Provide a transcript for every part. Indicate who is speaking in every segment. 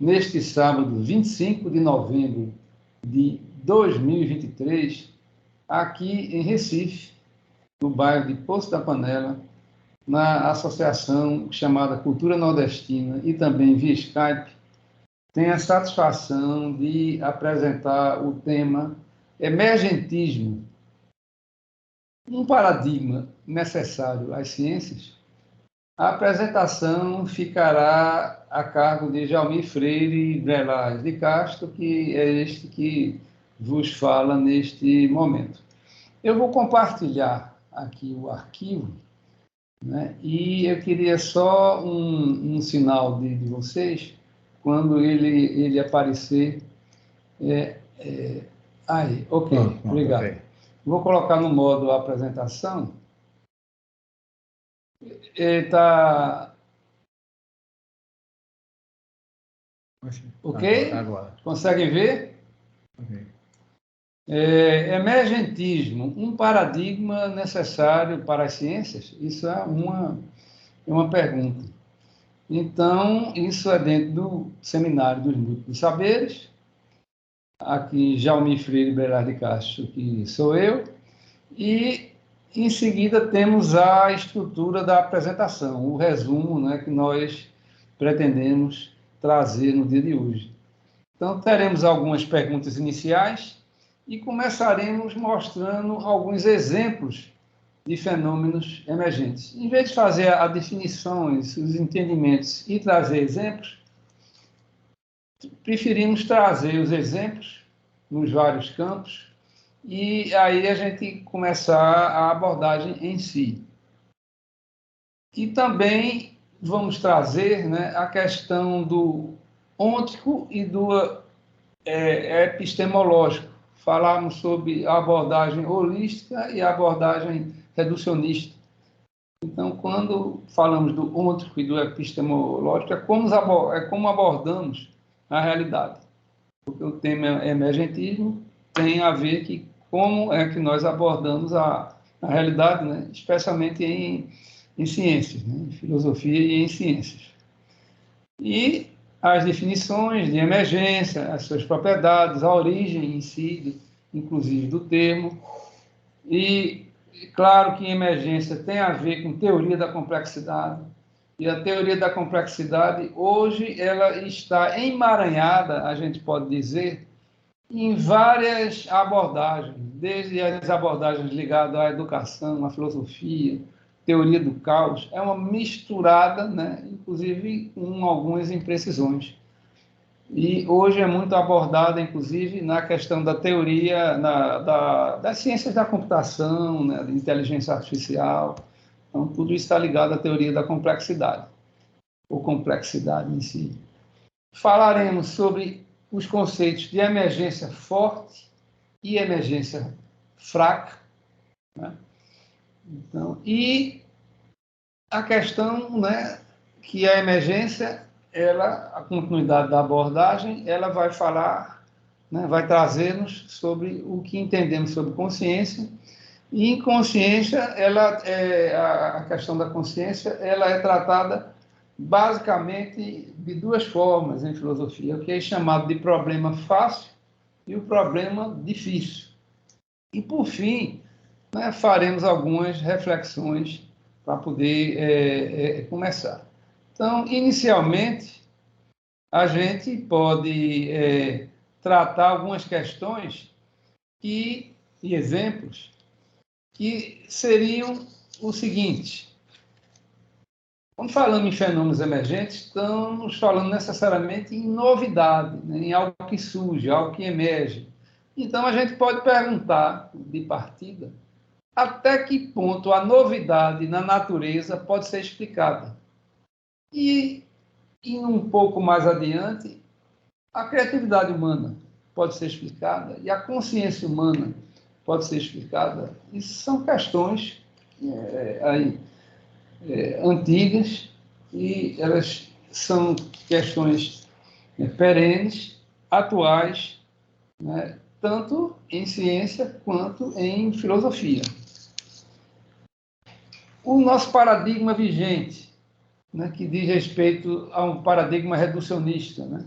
Speaker 1: neste sábado, 25 de novembro de 2023, aqui em Recife, no bairro de Poço da Panela, na associação chamada Cultura Nordestina e também via Skype, tenho a satisfação de apresentar o tema Emergentismo, um paradigma necessário às ciências. A apresentação ficará a cargo de Jaumir Freire Brelas de Castro, que é este que vos fala neste momento. Eu vou compartilhar aqui o arquivo, né? E eu queria só um sinal de vocês, quando ele aparecer. Aí, ok, obrigado. Okay. Vou colocar no modo apresentação. Está... Ok? Agora. Conseguem ver? Ok. Emergentismo, um paradigma necessário para as ciências? Isso é uma pergunta. Então, isso é dentro do Seminário dos Múltiplos Saberes. Aqui, Jaumir Freire Brelas de Castro, que sou eu. E, em seguida, temos a estrutura da apresentação, o resumo, né, que nós pretendemos trazer no dia de hoje. Então, teremos algumas perguntas iniciais e começaremos mostrando alguns exemplos de fenômenos emergentes. Em vez de fazer as definições, os entendimentos e trazer exemplos, preferimos trazer os exemplos nos vários campos e aí a gente começar a abordagem em si. E também vamos trazer, né, a questão do ôntico e do epistemológico. Falarmos sobre a abordagem holística e a abordagem reducionista. Então, quando falamos do ôntico e do epistemológico, é como abordamos a realidade. Porque o tema emergentismo tem a ver com como é que nós abordamos a realidade, né? Especialmente em ciências, né? Em filosofia e em ciências. E as definições de emergência, as suas propriedades, a origem em si, inclusive do termo. E, claro que emergência tem a ver com teoria da complexidade. E a teoria da complexidade, hoje, ela está emaranhada, a gente pode dizer, em várias abordagens, desde as abordagens ligadas à educação, à filosofia, teoria do caos, é uma misturada, né, inclusive com algumas imprecisões. E hoje é muito abordada, inclusive, na questão da teoria, das ciências da computação, né, da inteligência artificial. Então, tudo isso está ligado à teoria da complexidade, ou complexidade em si. Falaremos sobre os conceitos de emergência forte e emergência fraca, né? Então, e a questão, né, que a emergência, a continuidade da abordagem, ela vai falar, né, vai trazer-nos sobre o que entendemos sobre consciência. E em consciência, a questão da consciência, ela é tratada basicamente de duas formas em filosofia, o que é chamado de problema fácil e o problema difícil. E, por fim, né, faremos algumas reflexões para poder começar. Então, inicialmente, a gente pode tratar algumas questões e exemplos que seriam o seguinte. Quando falamos em fenômenos emergentes, estamos falando necessariamente em novidade, né, em algo que surge, algo que emerge. Então, a gente pode perguntar, de partida, até que ponto a novidade na natureza pode ser explicada. E, indo um pouco mais adiante, a criatividade humana pode ser explicada e a consciência humana pode ser explicada. Isso são questões antigas e elas são questões perenes, atuais, né, tanto em ciência quanto em filosofia. O nosso paradigma vigente, né, que diz respeito a um paradigma reducionista, né,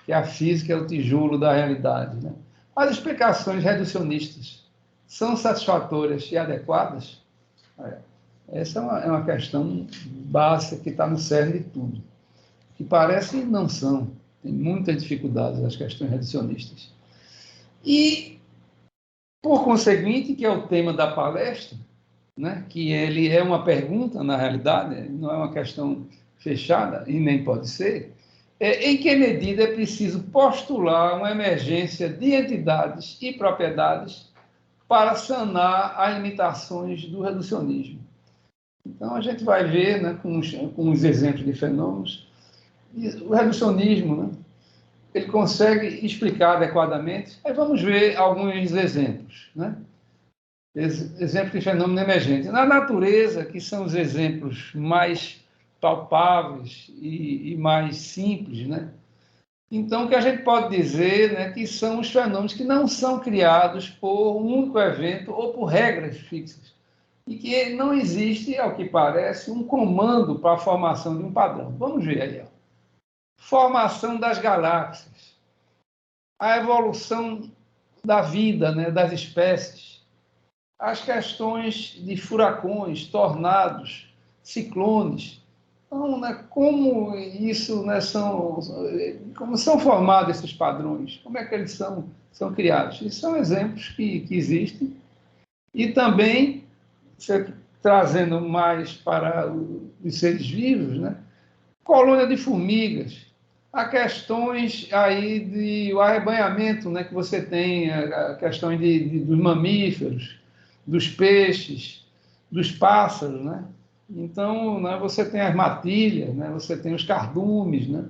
Speaker 1: que a física é o tijolo da realidade, né? As explicações reducionistas são satisfatórias e adequadas? Essa é uma questão básica que está no cerne de tudo. Que parece não são. Tem muitas dificuldades as questões reducionistas. E, por conseguinte, que é o tema da palestra, né, que ele é uma pergunta, na realidade, não é uma questão fechada, e nem pode ser, em que medida é preciso postular uma emergência de entidades e propriedades para sanar as limitações do reducionismo. Então, a gente vai ver, né, com os exemplos de fenômenos, o reducionismo, né, ele consegue explicar adequadamente. Aí vamos ver alguns exemplos, né? Exemplos de fenômeno emergente. Na natureza, que são os exemplos mais palpáveis e mais simples, né? Então, o que a gente pode dizer, né, que são os fenômenos que não são criados por um único evento ou por regras fixas, e que não existe, ao que parece, um comando para a formação de um padrão. Vamos ver aí, ó. Formação das galáxias, a evolução da vida, né, das espécies, as questões de furacões, tornados, ciclones. Então, né, como isso, né, como são formados esses padrões? Como é que eles são criados? E são exemplos que existem. E também, trazendo mais para os seres vivos, né, colônia de formigas, há questões aí de o arrebanhamento, né, que você tem, a questão dos mamíferos, dos peixes, dos pássaros, né? Então, né, você tem as matilhas, né, você tem os cardumes, né?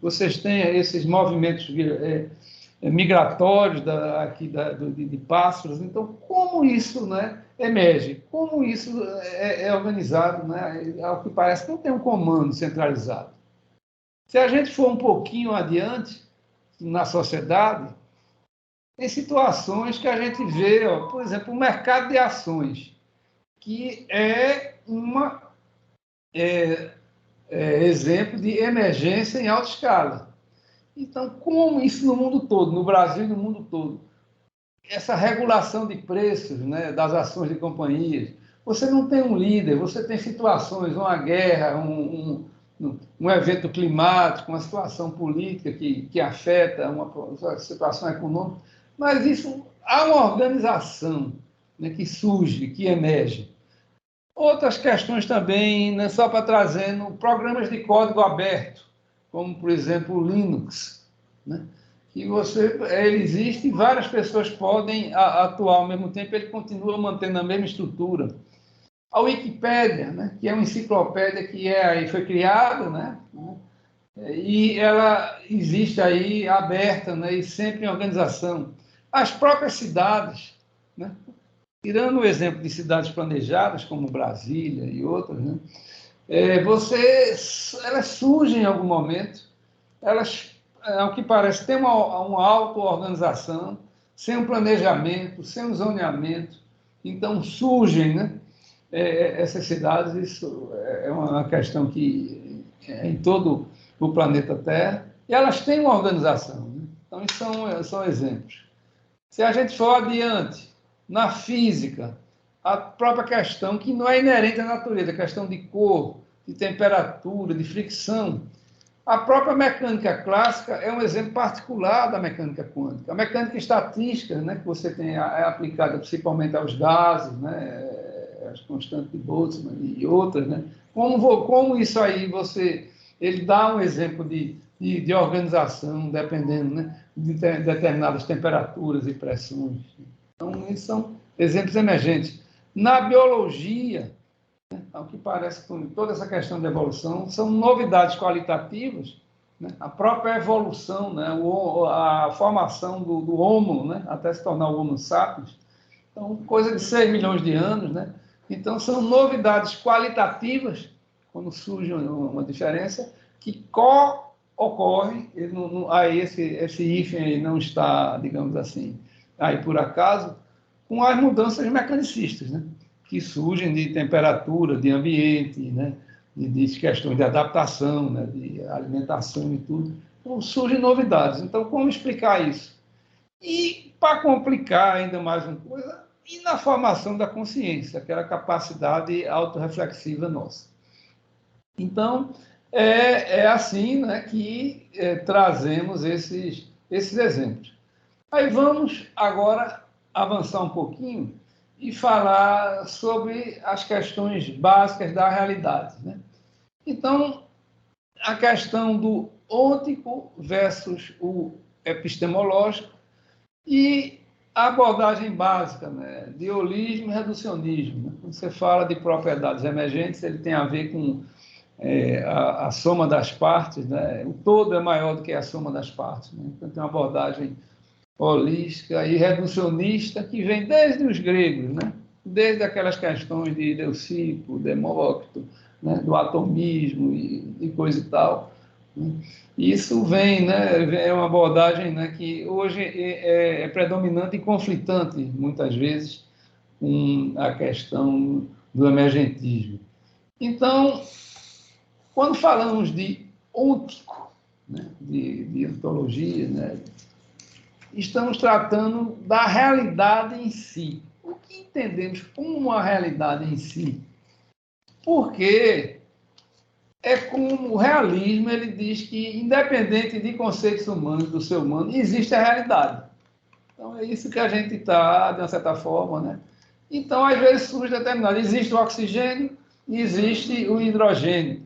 Speaker 1: Vocês têm esses movimentos migratórios de pássaros. Então, como isso, né, emerge? Como isso é organizado? Né? Ao que parece, não tem um comando centralizado. Se a gente for um pouquinho adiante na sociedade, tem situações que a gente vê, ó, por exemplo, o mercado de ações, que é exemplo de emergência em alta escala. Então, como isso no mundo todo, no Brasil e no mundo todo, essa regulação de preços, né, das ações de companhias, você não tem um líder, você tem situações, uma guerra, um evento climático, uma situação política que afeta uma situação econômica, mas isso há uma organização, né, que surge, que emerge. Outras questões também, né, só para trazendo programas de código aberto, como, por exemplo, o Linux, né, que ele existe e várias pessoas podem atuar ao mesmo tempo, ele continua mantendo a mesma estrutura. A Wikipédia, né, que é uma enciclopédia que foi criada, né, e ela existe aí aberta, né, e sempre em organização. As próprias cidades, né, tirando o exemplo de cidades planejadas, como Brasília e outras, né, elas surgem em algum momento, elas, ao que parece, têm uma auto-organização, sem um planejamento, sem um zoneamento, então surgem, né, essas cidades. Isso é uma questão que é em todo o planeta Terra, e elas têm uma organização, né? Então, isso são exemplos. Se a gente for adiante, na física, a própria questão que não é inerente à natureza, a questão de cor, de temperatura, de fricção. A própria mecânica clássica é um exemplo particular da mecânica quântica. A mecânica estatística, né, que você tem, é aplicada principalmente aos gases, né, as constantes de Boltzmann e outras, né? Como isso aí ele dá um exemplo de organização, dependendo, né, de determinadas temperaturas e pressões. Então, esses são exemplos emergentes. Na biologia, né, ao que parece, com toda essa questão de evolução, são novidades qualitativas, né? A própria evolução, né, a formação do Homo, né, até se tornar o Homo sapiens, então, coisa de 6 milhões de anos, né? Então, são novidades qualitativas, quando surge uma diferença, que ocorre, aí esse hífen aí não está, digamos assim, aí por acaso, com as mudanças mecanicistas, né, que surgem de temperatura, de ambiente, né, de questões de adaptação, né, de alimentação e tudo. surgem novidades. Então, como explicar isso? E, para complicar ainda mais uma coisa, e na formação da consciência, aquela capacidade autorreflexiva nossa. Então, é assim, né, que trazemos esses exemplos. Aí vamos agora avançar um pouquinho e falar sobre as questões básicas da realidade, né? Então, a questão do ôntico versus o epistemológico e a abordagem básica, né, de holismo e reducionismo. Né? Quando você fala de propriedades emergentes, ele tem a ver com a soma das partes, né? O todo é maior do que a soma das partes. Né? Então, tem uma abordagem holística e reducionista que vem desde os gregos, né? Desde aquelas questões de Leucipo, Demócrito, né? Do atomismo e coisa e tal. Né? Isso vem, né? É uma abordagem, né, que hoje é predominante e conflitante, muitas vezes, com a questão do emergentismo. Então, quando falamos de ôntico, né, de ontologia, né, estamos tratando da realidade em si. O que entendemos como a realidade em si? Porque é como o realismo, ele diz que, independente de conceitos humanos, do ser humano, existe a realidade. Então, é isso que a gente está, de uma certa forma, né? Então, às vezes surge determinado, existe o oxigênio e existe o hidrogênio.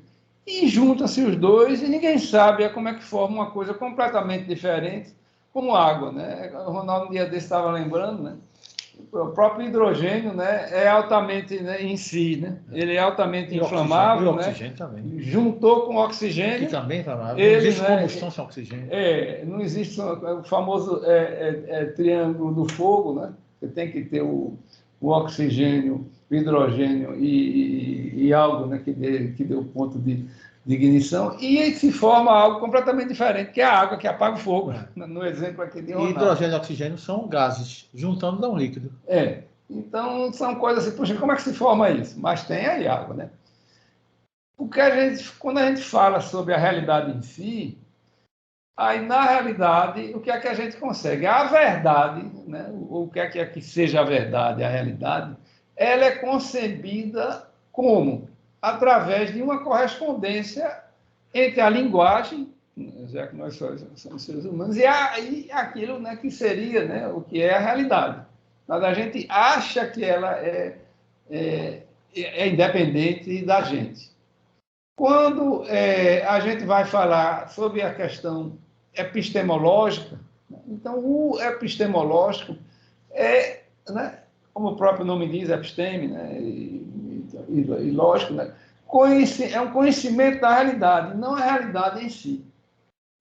Speaker 1: E juntam-se os dois e ninguém sabe como é que forma uma coisa completamente diferente, como água, né? O Ronaldo um dia desse estava lembrando, né? O próprio hidrogênio, né, é altamente, né, em si, né? Ele é altamente inflamável,
Speaker 2: o oxigênio, né? Também.
Speaker 1: Juntou com o oxigênio.
Speaker 2: Que também inflamável.
Speaker 1: Não
Speaker 2: existe, né, combustão sem oxigênio.
Speaker 1: Não existe o famoso triângulo do fogo, né? Você tem que ter o oxigênio, o hidrogênio e algo, né, que dê o ponto de ignição, e se forma algo completamente diferente, que é a água que apaga o fogo, no exemplo aqui de Ronaldo.
Speaker 2: Hidrogênio e oxigênio são gases, juntando dá um líquido.
Speaker 1: Então, são coisas assim, puxa, como é que se forma isso? Mas tem aí água, né? Quando a gente fala sobre a realidade em si, aí, na realidade, o que é que a gente consegue? A verdade, né? O que é que seja a verdade, a realidade, ela é concebida como? Através de uma correspondência entre a linguagem, já que nós somos seres humanos, e aquilo, né, que seria, né, o que é a realidade. Mas a gente acha que ela é independente da gente. Quando a gente vai falar sobre a questão epistemológica, então o epistemológico né, como o próprio nome diz, episteme, né, e lógico, né, é um conhecimento da realidade, não a realidade em si.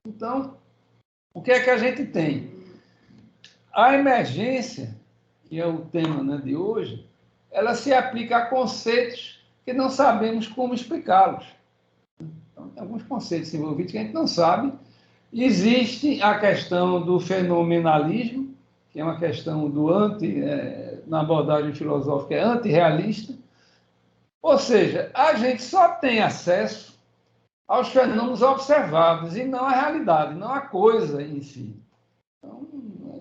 Speaker 1: Então, o que é que a gente tem? A emergência, que é o tema, né, de hoje, ela se aplica a conceitos que não sabemos como explicá-los. Então, tem alguns conceitos envolvidos que a gente não sabe. Existe a questão do fenomenalismo, que é uma questão do na abordagem filosófica, é antirrealista. Ou seja, a gente só tem acesso aos fenômenos observados e não à realidade, não à coisa em si. Então,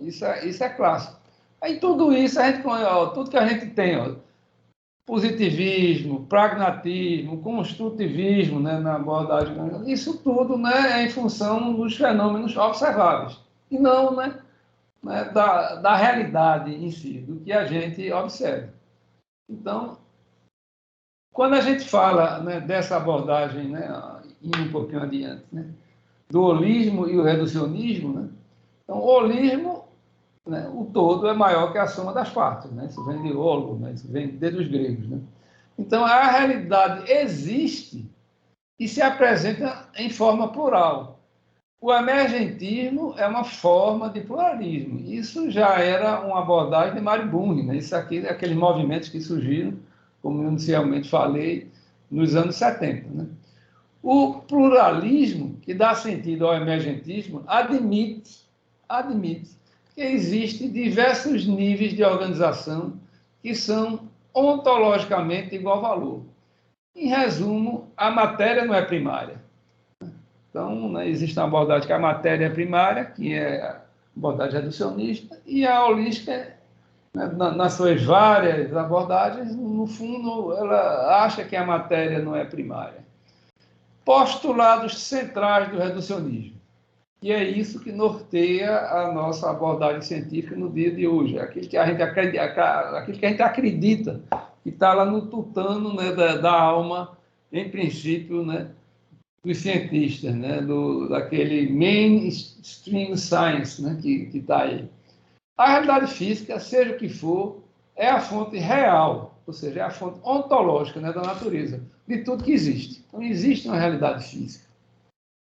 Speaker 1: isso é clássico. Aí tudo isso, tudo que a gente tem, positivismo, pragmatismo, construtivismo, né, na abordagem, isso tudo, né, é em função dos fenômenos observáveis, e não, né, da realidade em si, do que a gente observa. Então, quando a gente fala, né, dessa abordagem, né, indo um pouquinho adiante, né, do holismo e o reducionismo, né, então, o holismo, né, o todo é maior que a soma das partes, né, isso vem de holo, né, isso vem desde os gregos, né. Então, a realidade existe e se apresenta em forma plural. O emergentismo é uma forma de pluralismo. Isso já era uma abordagem de Mário Bunge, né? Isso aqui é aqueles movimentos que surgiram, como eu inicialmente falei, nos anos 70. Né? O pluralismo, que dá sentido ao emergentismo, admite que existem diversos níveis de organização que são ontologicamente de igual valor. Em resumo, a matéria não é primária. Então, né, existe uma abordagem que é a matéria primária, que é a abordagem reducionista, e a holística, né, nas suas várias abordagens, no fundo, ela acha que a matéria não é primária. Postulados centrais do reducionismo. E é isso que norteia a nossa abordagem científica no dia de hoje. Aquilo que a gente acredita que está lá no tutano, né, da alma, em princípio, né, dos cientistas, né, daquele mainstream science, né, que está aí. A realidade física, seja o que for, é a fonte real, ou seja, é a fonte ontológica, né, da natureza, de tudo que existe. Então, existe uma realidade física.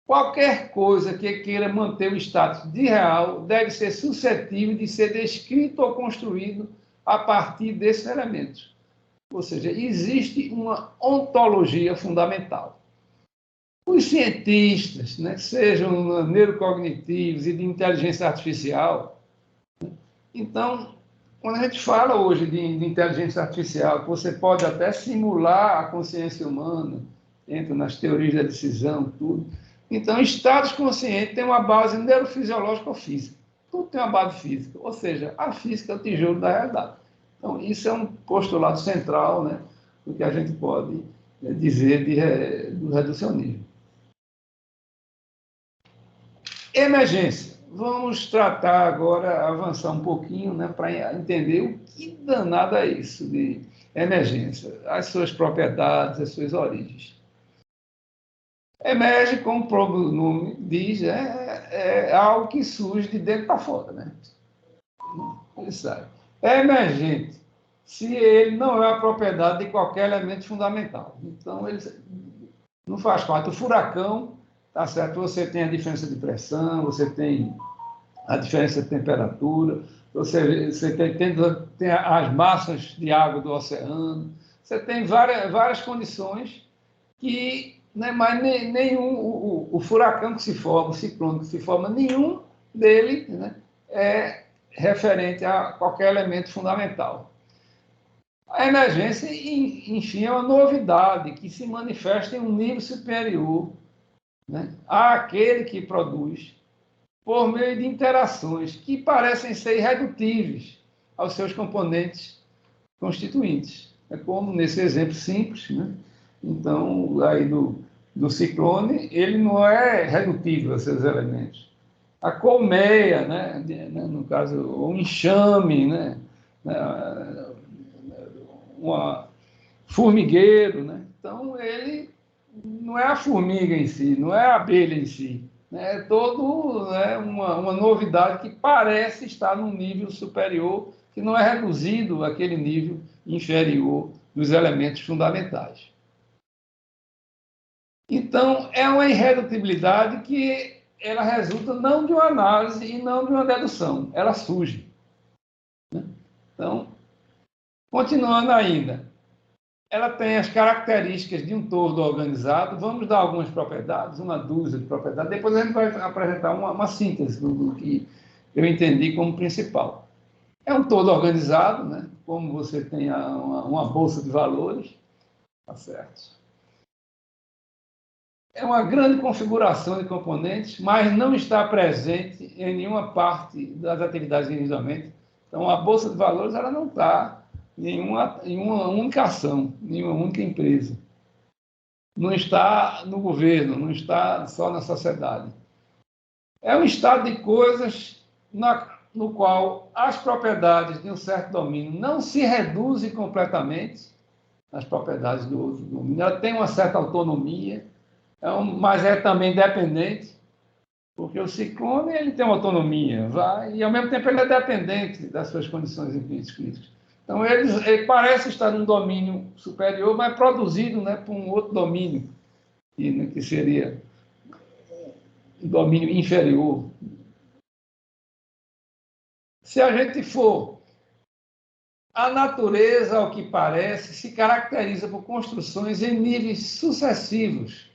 Speaker 1: Qualquer coisa que queira manter o status de real deve ser suscetível de ser descrito ou construído a partir desses elementos. Ou seja, existe uma ontologia fundamental. Os cientistas, né, sejam neurocognitivos e de inteligência artificial, né, então, quando a gente fala hoje de inteligência artificial, que você pode até simular a consciência humana, entra nas teorias da decisão, tudo. Então, estados conscientes têm uma base neurofisiológica ou física. Tudo tem uma base física, ou seja, a física é o tijolo da realidade. Então, isso é um postulado central, né, do que a gente pode dizer do reducionismo. Emergência. Vamos tratar agora, avançar um pouquinho, né, para entender o que danado é isso de emergência, as suas propriedades, as suas origens. Emerge, como o próprio nome diz, é algo que surge de dentro para fora, né? Ele sai. É emergente se ele não é a propriedade de qualquer elemento fundamental. Então, ele não faz parte. O furacão, tá certo? Você tem a diferença de pressão, você tem a diferença de temperatura, você tem as massas de água do oceano, você tem várias condições que, né, mas o furacão que se forma, o ciclone que se forma, nenhum dele, né, é referente a qualquer elemento fundamental. A emergência, enfim, é uma novidade que se manifesta em um nível superior, né, àquele que produz, por meio de interações que parecem ser irredutíveis aos seus componentes constituintes. É como nesse exemplo simples, né? Então, aí do ciclone, ele não é redutível a seus elementos. A colmeia, né? No caso, o enxame, né? Formigueiro, né? Então, ele não é a formiga em si, não é a abelha em si. É todo, né, uma novidade que parece estar num nível superior, que não é reduzido àquele nível inferior dos elementos fundamentais. Então, é uma irredutibilidade que ela resulta não de uma análise e não de uma dedução, ela surge. Então, continuando ainda, ela tem as características de um todo organizado. Vamos dar algumas propriedades, uma dúzia de propriedades. Depois a gente vai apresentar uma síntese do que eu entendi como principal. É um todo organizado, né? Como você tem uma bolsa de valores, tá certo? É uma grande configuração de componentes, mas não está presente em nenhuma parte das atividades individualmente. Então, a bolsa de valores ela não está em uma única ação, em uma única empresa. Não está no governo, não está só na sociedade. É um estado de coisas no qual as propriedades de um certo domínio não se reduzem completamente às propriedades do outro domínio. Ela tem uma certa autonomia, mas é também dependente, porque o ciclone ele tem uma autonomia, e ao mesmo tempo ele é dependente das suas condições ambientes críticas. Então, ele parece estar num domínio superior, mas produzido, né, por um outro domínio, que seria um domínio inferior. Se a gente for, a natureza, ao que parece, se caracteriza por construções em níveis sucessivos,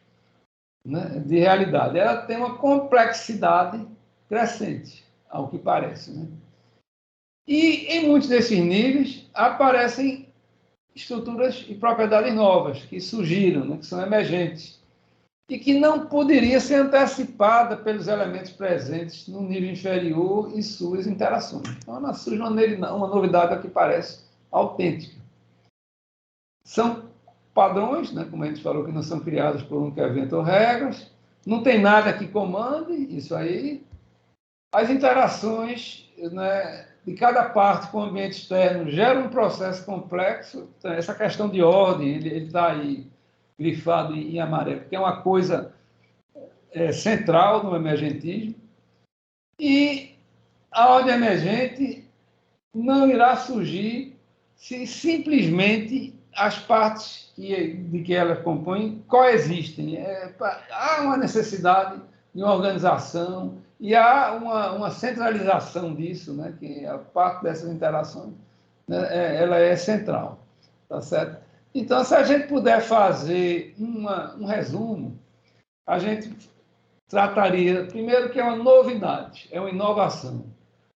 Speaker 1: né, de realidade. Ela tem uma complexidade crescente, ao que parece, né? E em muitos desses níveis aparecem estruturas e propriedades novas que surgiram, né, que são emergentes. e que não poderia ser antecipada pelos elementos presentes no nível inferior e suas interações. Então, ela surge uma novidade que parece autêntica. São padrões, né, como a gente falou, que não são criados por um que inventou regras, não tem nada que comande isso aí. As interações, né, de cada parte com o ambiente externo geram um processo complexo. Então, essa questão de ordem, ele está aí grifado em amarelo, porque é uma coisa central no emergentismo. E a ordem emergente não irá surgir se simplesmente as partes de que ela compõe coexistem. Há uma necessidade de uma organização e há uma centralização disso, né, que a parte dessas interações, né, ela é central, tá certo? Então, se a gente puder fazer um resumo, a gente trataria, primeiro, que é uma novidade, é uma inovação,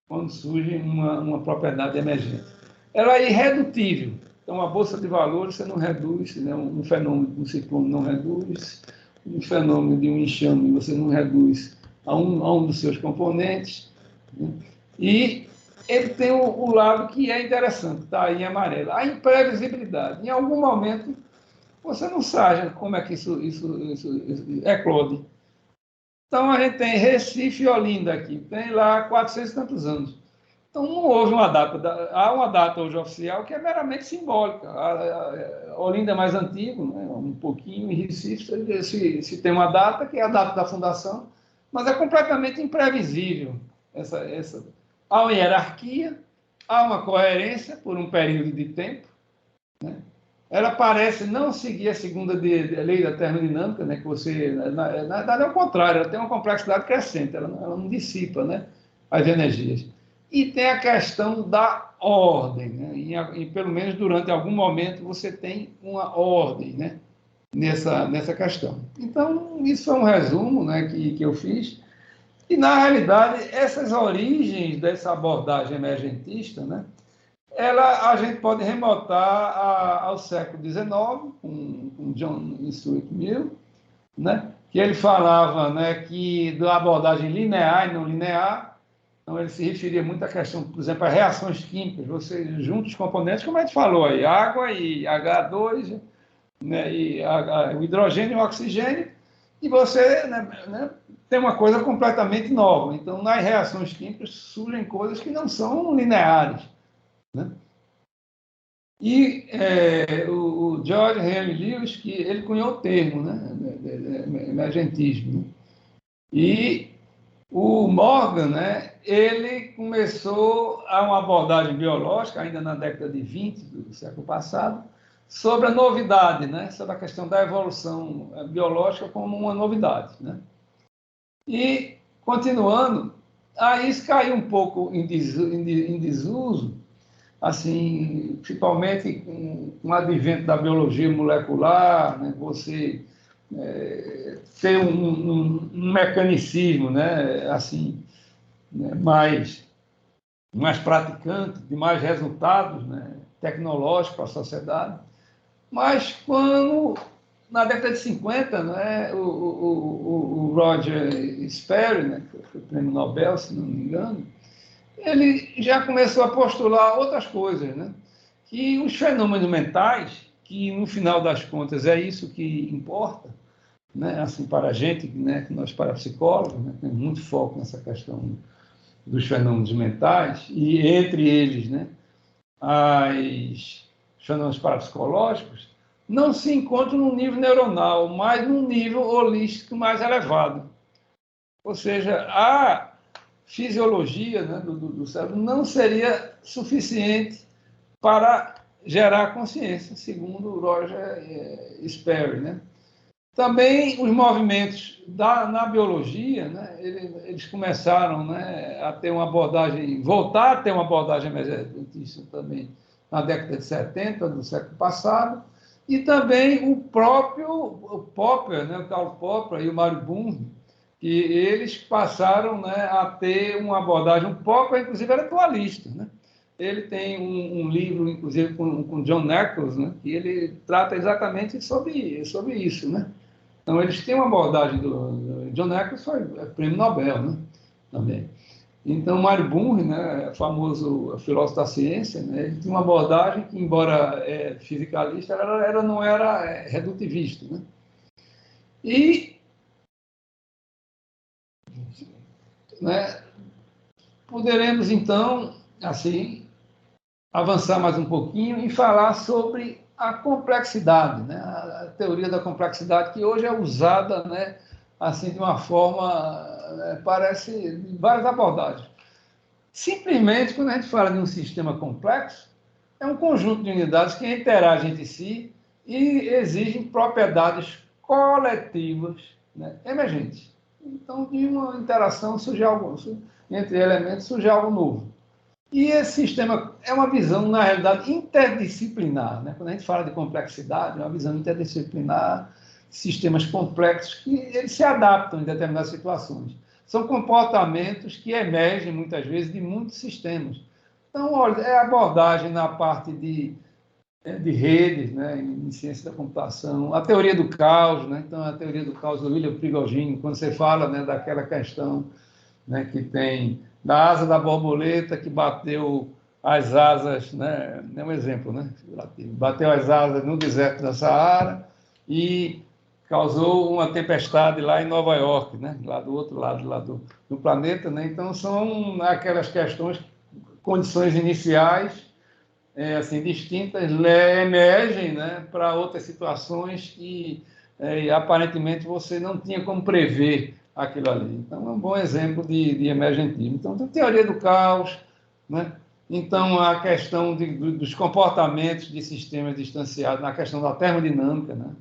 Speaker 1: quando surge uma propriedade emergente. Ela é irredutível. Então, uma bolsa de valores você não reduz, né? Um fenômeno de um ciclone não reduz, um fenômeno de um enxame você não reduz a um dos seus componentes. Né? E ele tem o lado que é interessante, está aí em amarelo, a imprevisibilidade. Em algum momento, você não sabe como é que isso eclode. Então, a gente tem Recife e Olinda aqui, tem lá 400 e tantos anos. Então, não houve uma data. Há uma data hoje oficial que é meramente simbólica. A Olinda é mais antigo, né, um pouquinho, em Recife se tem uma data, que é a data da fundação, mas é completamente imprevisível. Há uma hierarquia, há uma coerência por um período de tempo, né? Ela parece não seguir a segunda lei da termodinâmica, né, que você, na verdade, é o contrário, ela tem uma complexidade crescente, ela não dissipa, né, as energias. E tem a questão da ordem, né, e pelo menos durante algum momento você tem uma ordem, né, nessa questão. Então, isso é um resumo, né, que eu fiz, e, na realidade, essas origens dessa abordagem emergentista, né, a gente pode remontar ao século XIX, com John Stuart Mill, né, que ele falava, né, que da abordagem linear e não linear. Então, ele se referia muito à questão, por exemplo, a reações químicas. Você junta os componentes, como a gente falou aí, água e H2, né, e o hidrogênio e o oxigênio, e você, né, tem uma coisa completamente nova. Então, nas reações químicas surgem coisas que não são lineares, né? E o George Henry Lewis, que ele cunhou o termo, né, emergentismo. Né? E o Morgan, né, ele começou a uma abordagem biológica, ainda na década de 20 do século passado, sobre a novidade, né, sobre a questão da evolução biológica como uma novidade. Né? E, continuando, aí isso caiu um pouco em desuso, assim, principalmente com o advento da biologia molecular, né, você ter um mecanicismo, né, assim, né, mais praticante, de mais resultados, né, tecnológicos para a sociedade. Mas quando, na década de 50, né, o Roger Sperry, né, que foi o prêmio Nobel, se não me engano, ele já começou a postular outras coisas, né? Que os fenômenos mentais, que no final das contas é isso que importa, né? Assim, para a gente, né? Nós parapsicólogos, né? Temos muito foco nessa questão dos fenômenos mentais, e entre eles, né? Os fenômenos parapsicológicos, não se encontram num nível neuronal, mas num nível holístico mais elevado. Ou seja, a fisiologia, né, do cérebro não seria suficiente para gerar consciência, segundo o Roger Sperry. Né? Também os movimentos na biologia, né, eles começaram, né, a ter uma abordagem, voltar a ter uma abordagem emergentista também na década de 70 do século passado, e também o Popper, né, o Karl Popper e o Mario Bunge, que eles passaram, né, a ter uma abordagem. O Popper, inclusive, era dualista. Né? Ele tem um livro, inclusive, com John Eccles, né, que ele trata exatamente sobre isso. Né? Então, eles têm uma abordagem do John Eccles, foi prêmio Nobel, né? Também. Então, Mário Bunge, né, famoso filósofo da ciência, né, ele tinha uma abordagem que, embora fisicalista, não era redutivista. Né? E, né, poderemos, então, assim, avançar mais um pouquinho e falar sobre a complexidade, né, a teoria da complexidade, que hoje é usada, né, assim, de uma forma, parece, de várias abordagens. Simplesmente, quando a gente fala de um sistema complexo, é um conjunto de unidades que interagem entre si e exigem propriedades coletivas, né, emergentes. Então, de uma interação surge algo, entre elementos surge algo novo. E esse sistema é uma visão, na realidade, interdisciplinar. Né? Quando a gente fala de complexidade, é uma visão interdisciplinar, sistemas complexos que eles se adaptam em determinadas situações. São comportamentos que emergem, muitas vezes, de muitos sistemas. Então, olha, é abordagem na parte de redes, né, em ciência da computação, a teoria do caos, né? Então, a teoria do caos do William Prigogine, quando você fala, né, daquela questão, né, que tem da asa da borboleta que bateu as asas, né, é um exemplo, né, bateu as asas no deserto da Saara e causou uma tempestade lá em Nova York, né, lá do outro lado lá do planeta, né? Então são aquelas questões, condições iniciais assim distintas emergem, né, para outras situações que aparentemente você não tinha como prever aquilo ali. Então, é um bom exemplo de emergentismo. Então, tem teoria do caos, né? Então, a questão dos comportamentos de sistemas distanciados, na questão da termodinâmica, né?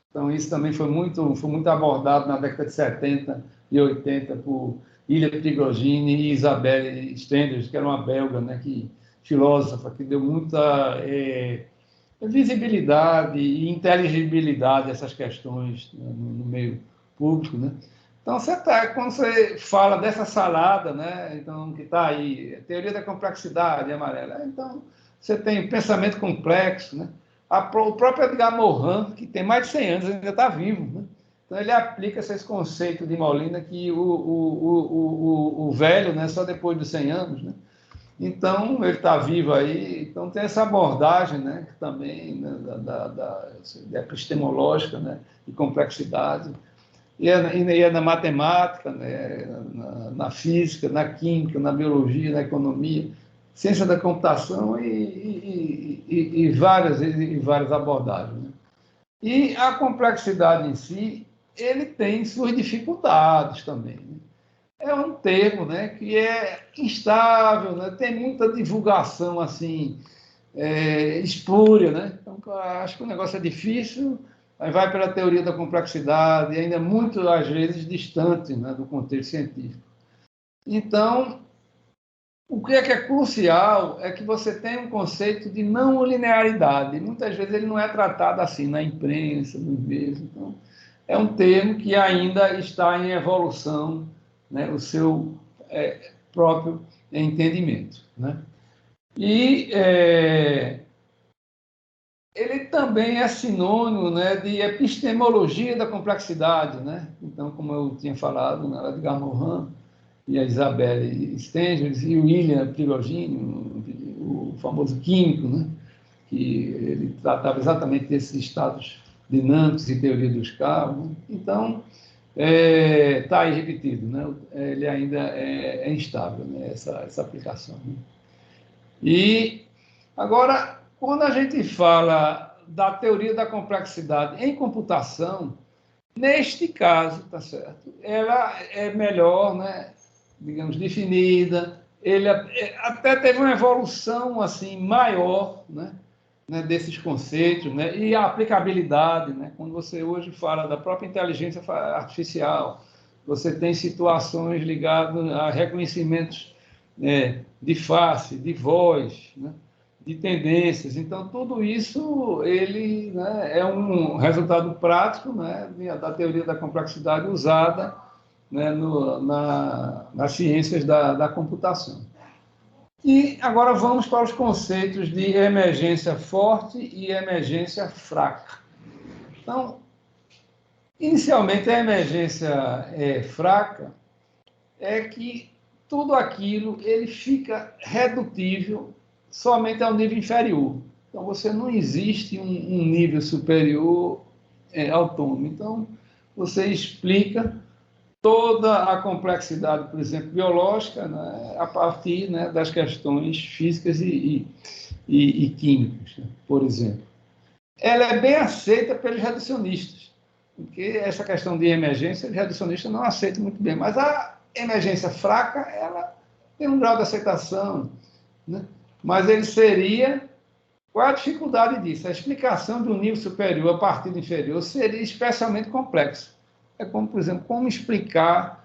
Speaker 1: Então, isso também foi muito abordado na década de 70 e 80 por Ilya Prigogine e Isabelle Stenders, que era uma belga, né, filósofa, que deu muita visibilidade e inteligibilidade a essas questões, né, no meio público, né? Então, quando você fala dessa salada, né, então, que está aí, teoria da complexidade amarela, então, você tem pensamento complexo, né? O próprio Edgar Morin, que tem mais de 100 anos, ainda está vivo, né? Então, ele aplica esses conceitos de Molina que o velho, né, só depois dos 100 anos, né? Então, ele está vivo aí, então tem essa abordagem, né, que também, né, da epistemológica, né, de complexidade, e é na matemática, né, na física, na química, na biologia, na economia, ciência da computação e várias abordagens. Né? E a complexidade em si, ele tem suas dificuldades também. Né? É um termo, né, que é instável, né, tem muita divulgação assim, espúria, né? Então, acho que o negócio é difícil, aí vai pela teoria da complexidade, e ainda muito, às vezes, distante, né, do contexto científico. Então, o que é crucial é que você tem um conceito de não linearidade. Muitas vezes ele não é tratado assim na imprensa, nos meios. Então, é um termo que ainda está em evolução, né, o seu próprio entendimento. Né? E ele também é sinônimo, né, de epistemologia da complexidade. Né? Então, como eu tinha falado, né, Edgar Morin e a Isabelle Stengers e o William Prigogine, o famoso químico, né, que ele tratava exatamente desses estados dinâmicos e teoria dos caos. Né? Então, está aí repetido, né? Ele ainda é instável, né? essa aplicação. Né? E, agora, quando a gente fala da teoria da complexidade em computação, neste caso, tá certo? Ela é melhor, né, digamos, definida. Ele até teve uma evolução assim maior, né, desses conceitos, né, e a aplicabilidade, né, quando você hoje fala da própria inteligência artificial, você tem situações ligadas a reconhecimentos de face, de voz, né, de tendências. Então, tudo isso ele, né, é um resultado prático, né, da teoria da complexidade usada, né, nas ciências da computação. E agora vamos para os conceitos de emergência forte e emergência fraca. Então, Inicialmente, a emergência fraca é que tudo aquilo ele fica redutível somente ao nível inferior. Então, você não existe um nível superior autônomo. Então, você explica toda a complexidade, por exemplo, biológica, né, a partir, né, das questões físicas e químicas, né, por exemplo. Ela é bem aceita pelos reducionistas, porque essa questão de emergência, os reducionistas não aceitam muito bem, mas a emergência fraca, ela tem um grau de aceitação, né? Mas ele seria... Qual é a dificuldade disso? A explicação de um nível superior a partir do inferior seria especialmente complexa. É como, por exemplo, como explicar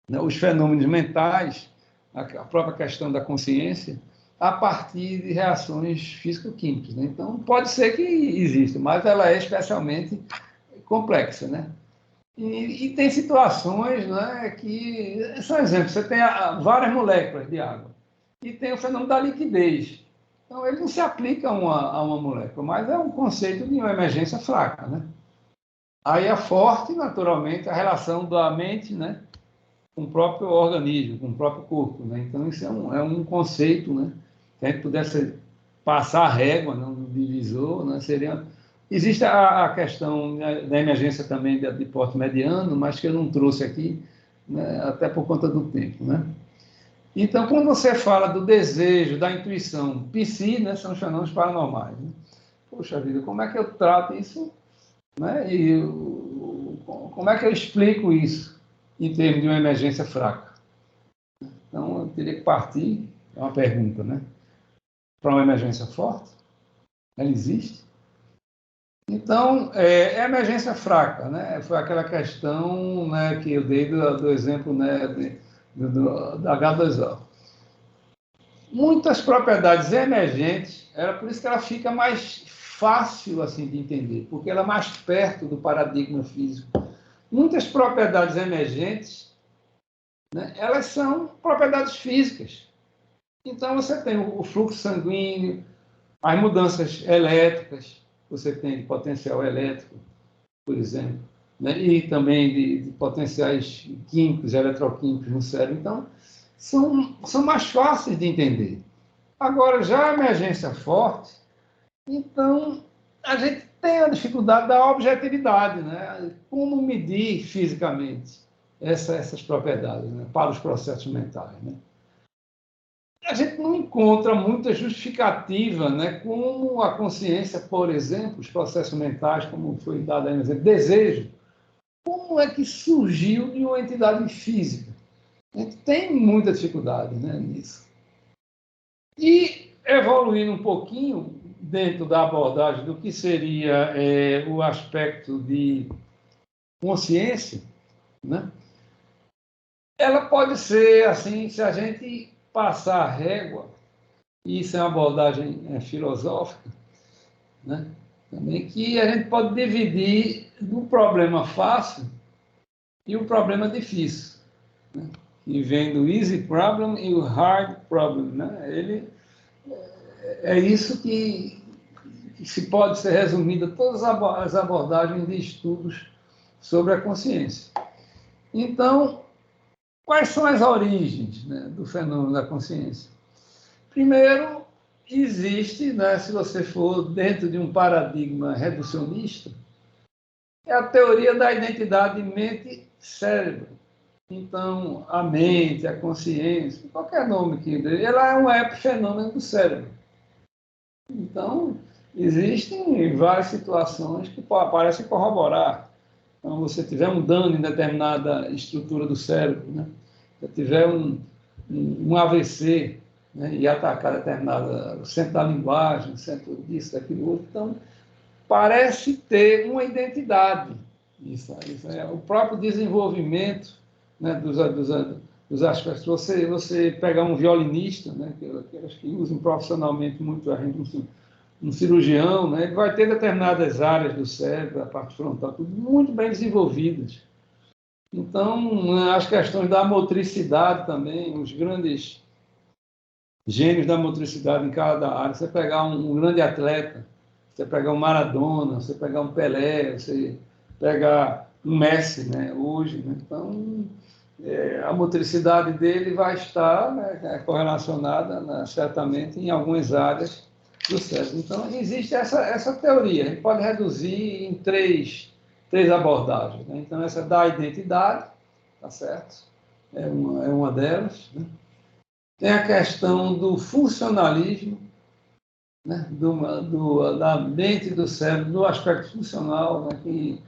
Speaker 1: os fenômenos mentais, a própria questão da consciência, a partir de reações físico-químicas, né? Então, pode ser que exista, mas ela é especialmente complexa, né? E tem situações, né, que são exemplos. Você tem várias moléculas de água e tem o fenômeno da liquidez. Então, ele não se aplica a uma molécula, mas é um conceito de uma emergência fraca, né? Aí é forte, naturalmente, a relação da mente, né, com o próprio organismo, com o próprio corpo, né? Então, isso é um conceito, né? Se a gente pudesse passar a régua, né, no divisor, né, seria... Existe a questão da emergência também de porte mediano, mas que eu não trouxe aqui, né, até por conta do tempo, né? Então, quando você fala do desejo, da intuição, psi, né, são os fenômenos paranormais, né? Poxa vida, como é que eu trato isso, né? Como é que eu explico isso em termos de uma emergência fraca? Então, eu teria que partir, é uma pergunta, né, para uma emergência forte. Ela existe? Então, é emergência fraca, né? Foi aquela questão, né, que eu dei do exemplo, né, da H2O. Muitas propriedades emergentes, era por isso que ela fica mais fácil assim de entender, porque ela é mais perto do paradigma físico. Muitas propriedades emergentes, né, elas são propriedades físicas. Então, você tem o fluxo sanguíneo, as mudanças elétricas, você tem de potencial elétrico, por exemplo, né? E também de potenciais químicos, eletroquímicos no cérebro. Então, são mais fáceis de entender. Agora, já a emergência forte, então, a gente tem a dificuldade da objetividade, né? Como medir fisicamente essas propriedades, né, para os processos mentais, né? A gente não encontra muita justificativa, né, como a consciência, por exemplo, os processos mentais, como foi dado aí no exemplo, desejo, como é que surgiu de uma entidade física? A gente tem muita dificuldade, né, nisso. E evoluindo um pouquinho dentro da abordagem do que seria o aspecto de consciência, né, ela pode ser assim, se a gente passar a régua, e isso é uma abordagem filosófica, né, também, que a gente pode dividir no problema fácil e o problema difícil, né, que vem do easy problem e o hard problem, né? Ele é isso que se pode ser resumida todas as abordagens de estudos sobre a consciência. Então, quais são as origens, né, do fenômeno da consciência? Primeiro, existe, né, se você for dentro de um paradigma reducionista, é a teoria da identidade mente-cérebro. Então, a mente, a consciência, qualquer nome que dê, ela é um epifenômeno do cérebro. Então, existem várias situações que parecem corroborar. Então, você tiver um dano em determinada estrutura do cérebro, né? Se tiver um AVC, né, e atacar determinada centro da linguagem, centro disso, daquilo outro, então parece ter uma identidade. Isso é o próprio desenvolvimento, né, dos aspectos. Você pegar um violinista, né, aqueles que usam profissionalmente muito um cirurgião, né, ele vai ter determinadas áreas do cérebro, a parte frontal, tudo muito bem desenvolvidas. Então, as questões da motricidade também, os grandes gênios da motricidade em cada área. Você pegar um grande atleta, Você pegar um Maradona, você pegar um Pelé, você pegar um Messi, né, hoje, né? Então, a motricidade dele vai estar, né, correlacionada, né, certamente em algumas áreas do cérebro. Então, existe essa teoria. A gente pode reduzir em três abordagens, né? Então, essa da identidade, tá certo? É uma delas, né? Tem a questão do funcionalismo, né? Da mente e do cérebro, do aspecto funcional, né? Que,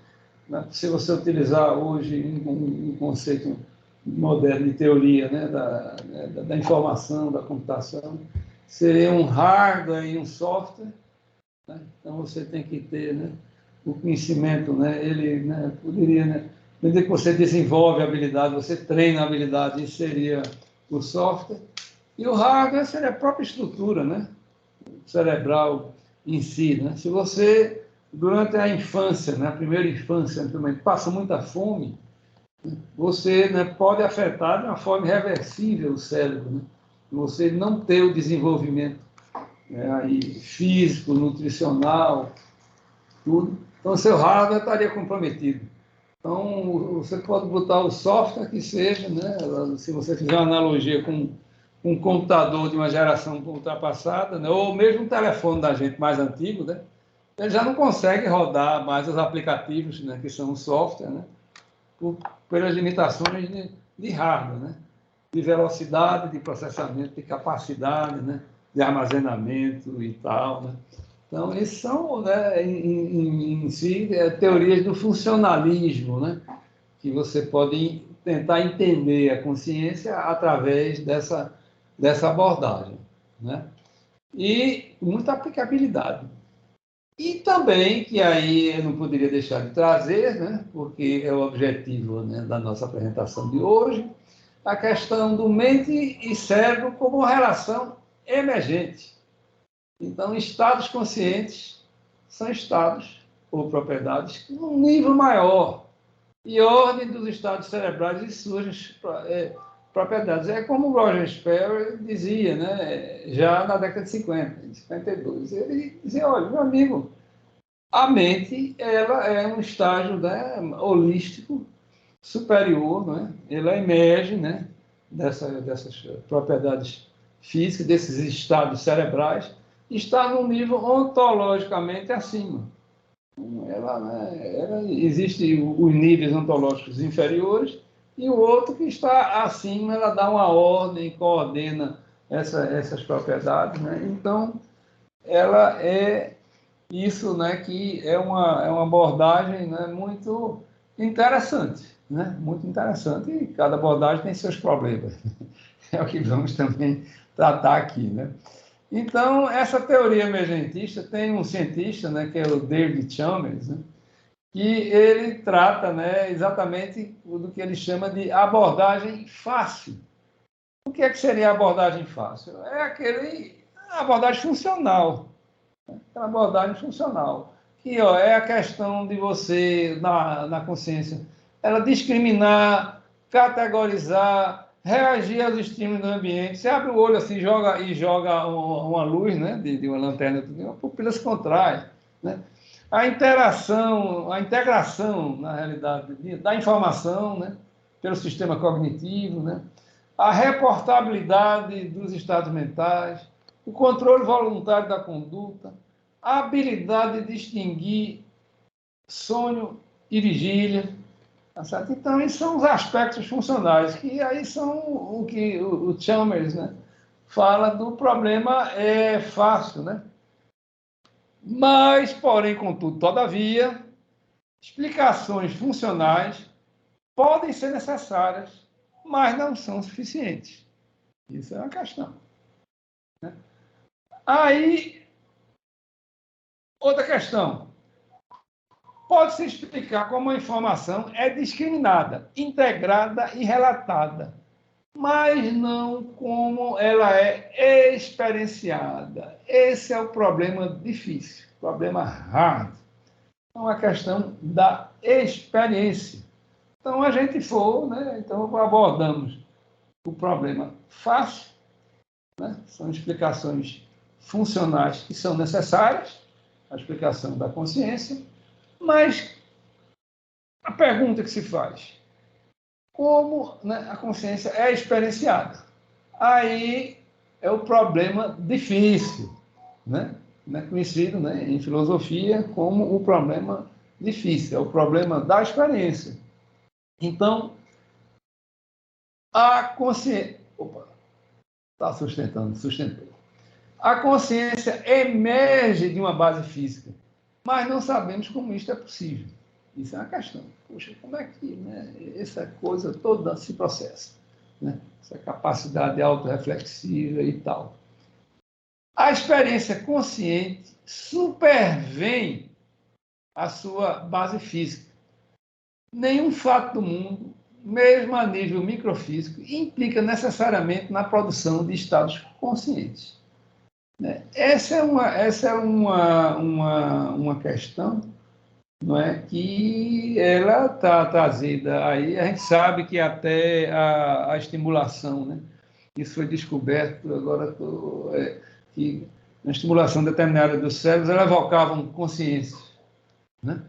Speaker 1: né, se você utilizar hoje um conceito moderno de teoria, né? Da informação, da computação, seria um hardware e um software, né? Então, você tem que ter, né, o conhecimento, né? Ele, né, poderia, né, à medida que você desenvolve a habilidade, você treina a habilidade, isso seria o software. E o hardware seria a própria estrutura, né, cerebral em si, né? Se você, durante a infância, né, a primeira infância, também passa muita fome, você, né, pode afetar de uma forma irreversível o cérebro, né? Você não ter o desenvolvimento, né, aí, físico, nutricional, tudo. Então, seu hardware estaria comprometido. Então, você pode botar o software que seja, né? Se você fizer uma analogia com um computador de uma geração ultrapassada, né? Ou mesmo um telefone da gente mais antigo, né? Ele já não consegue rodar mais os aplicativos, né? Que são o software, né? Pelas limitações de hardware, né? De velocidade, de processamento, de capacidade, né? De armazenamento e tal, né? Então, isso são, né, em si, teorias do funcionalismo, né, que você pode tentar entender a consciência através dessa abordagem, né? E muita aplicabilidade. E também, que aí eu não poderia deixar de trazer, né, porque é o objetivo, né, da nossa apresentação de hoje, a questão do mente e cérebro como relação emergente. Então, estados conscientes são estados ou propriedades num nível maior e ordem dos estados cerebrais e suas propriedades. É como o Roger Sperry dizia, né, já na década de 50, em 52. Ele dizia, olha, meu amigo, a mente ela é um estágio, né, holístico superior, né? Ela emerge, né, dessas propriedades físicas, desses estados cerebrais, está num nível ontologicamente acima. Ela, né, existe os níveis ontológicos inferiores e o outro que está acima, ela dá uma ordem, coordena essas propriedades, né? Então, ela é isso, né, que é uma abordagem, né, muito interessante, né? Muito interessante, e cada abordagem tem seus problemas. É o que vamos também tratar aqui, né? Então, essa teoria emergentista tem um cientista, né, que é o David Chalmers, né, que ele trata, né, exatamente do que ele chama de abordagem fácil. O que seria a abordagem fácil? É a abordagem funcional. Aquela abordagem funcional. Que, ó, é a questão de você, na consciência, ela discriminar, categorizar, reagir aos estímulos do ambiente. Você abre o olho assim joga uma luz, né, de uma lanterna, a pupila se contrai, né? A integração, na realidade, da informação, né, pelo sistema cognitivo, né? A reportabilidade dos estados mentais, o controle voluntário da conduta, a habilidade de distinguir sonho e vigília. Tá certo? Então, esses são os aspectos funcionais, que aí são o que o Chalmers, né, fala do problema fácil, né? Mas, porém, contudo, todavia, explicações funcionais podem ser necessárias, mas não são suficientes. Isso é uma questão, né? Aí, outra questão. Pode-se explicar como a informação é discriminada, integrada e relatada, mas não como ela é experienciada. Esse é o problema difícil, problema hard. Então, a questão da experiência. Então, a gente for, né? Então, abordamos o problema fácil, né? São explicações funcionais que são necessárias, a explicação da consciência, mas a pergunta que se faz, como, né, a consciência é experienciada? Aí é o problema difícil, né? Conhecido, né, em filosofia como o problema difícil, é o problema da experiência. Então, a consciência... Opa, está sustentou. A consciência emerge de uma base física, mas não sabemos como isto é possível. Isso é uma questão. Poxa, como é que, né, essa coisa toda se processa? Né? Essa capacidade autorreflexiva e tal. A experiência consciente supervém a sua base física. Nenhum fato do mundo, mesmo a nível microfísico, implica necessariamente na produção de estados conscientes. Essa é uma questão, não é, que ela está trazida aí. A gente sabe que até a estimulação, né? Isso foi descoberto agora, que na estimulação determinada dos cérebros, ela evocavam consciência, né?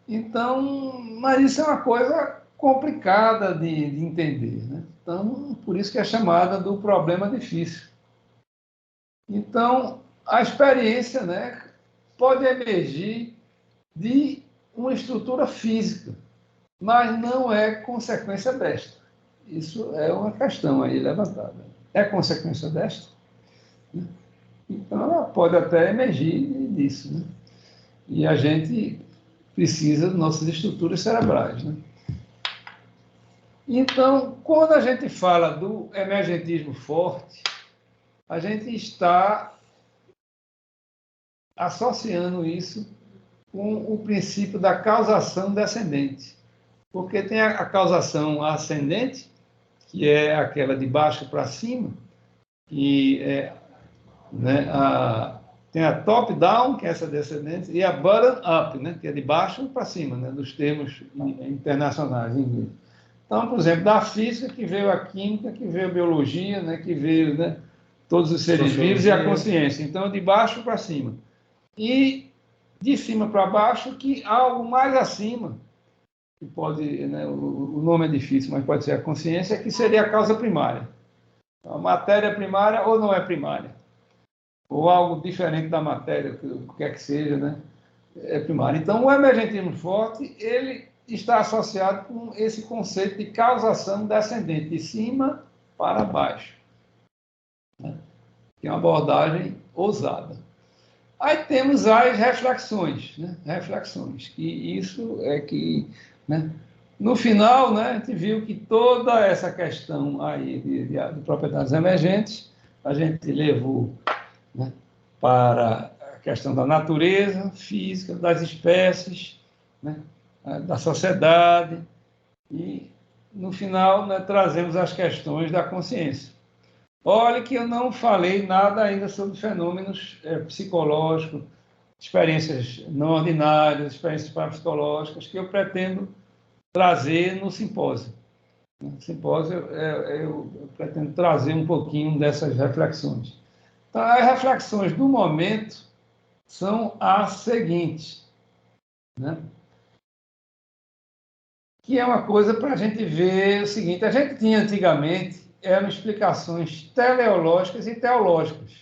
Speaker 1: Então, mas isso é uma coisa complicada de entender, né? Então, por isso que é chamada do problema difícil. Então, a experiência, né, pode emergir de uma estrutura física, mas não é consequência desta. Isso é uma questão aí levantada. É consequência desta? Então, ela pode até emergir disso, né? E a gente precisa das nossas estruturas cerebrais, né? Então, quando a gente fala do emergentismo forte, a gente está associando isso com o princípio da causação descendente. Porque tem a causação ascendente, que é aquela de baixo para cima, e né, tem a top-down, que é essa descendente, e a bottom-up, né, que é de baixo para cima, né, dos termos internacionais em inglês. Então, por exemplo, da física, que veio a química, que veio a biologia, né, que veio, né, todos os seres vivos e a consciência. Então, de baixo para cima. E de cima para baixo, que algo mais acima, que pode, né, o nome é difícil, mas pode ser a consciência, que seria a causa primária. A matéria primária ou não é primária, ou algo diferente da matéria, o que quer que seja, né, é primário. Então, o emergentismo forte, ele está associado com esse conceito de causação descendente, de cima para baixo, né, que é uma abordagem ousada. Aí temos as reflexões, né, reflexões, que isso é que, né, no final, né, a gente viu que toda essa questão aí de propriedades emergentes, a gente levou, né, para a questão da natureza física, das espécies, né, da sociedade, e, no final, né, trazemos as questões da consciência. Olha que eu não falei nada ainda sobre fenômenos psicológicos, experiências não ordinárias, experiências parapsicológicas, que eu pretendo trazer no simpósio. No simpósio, eu pretendo trazer um pouquinho dessas reflexões. Então, as reflexões do momento são as seguintes, né? Que é uma coisa para a gente ver o seguinte: a gente tinha antigamente eram explicações teleológicas e teológicas.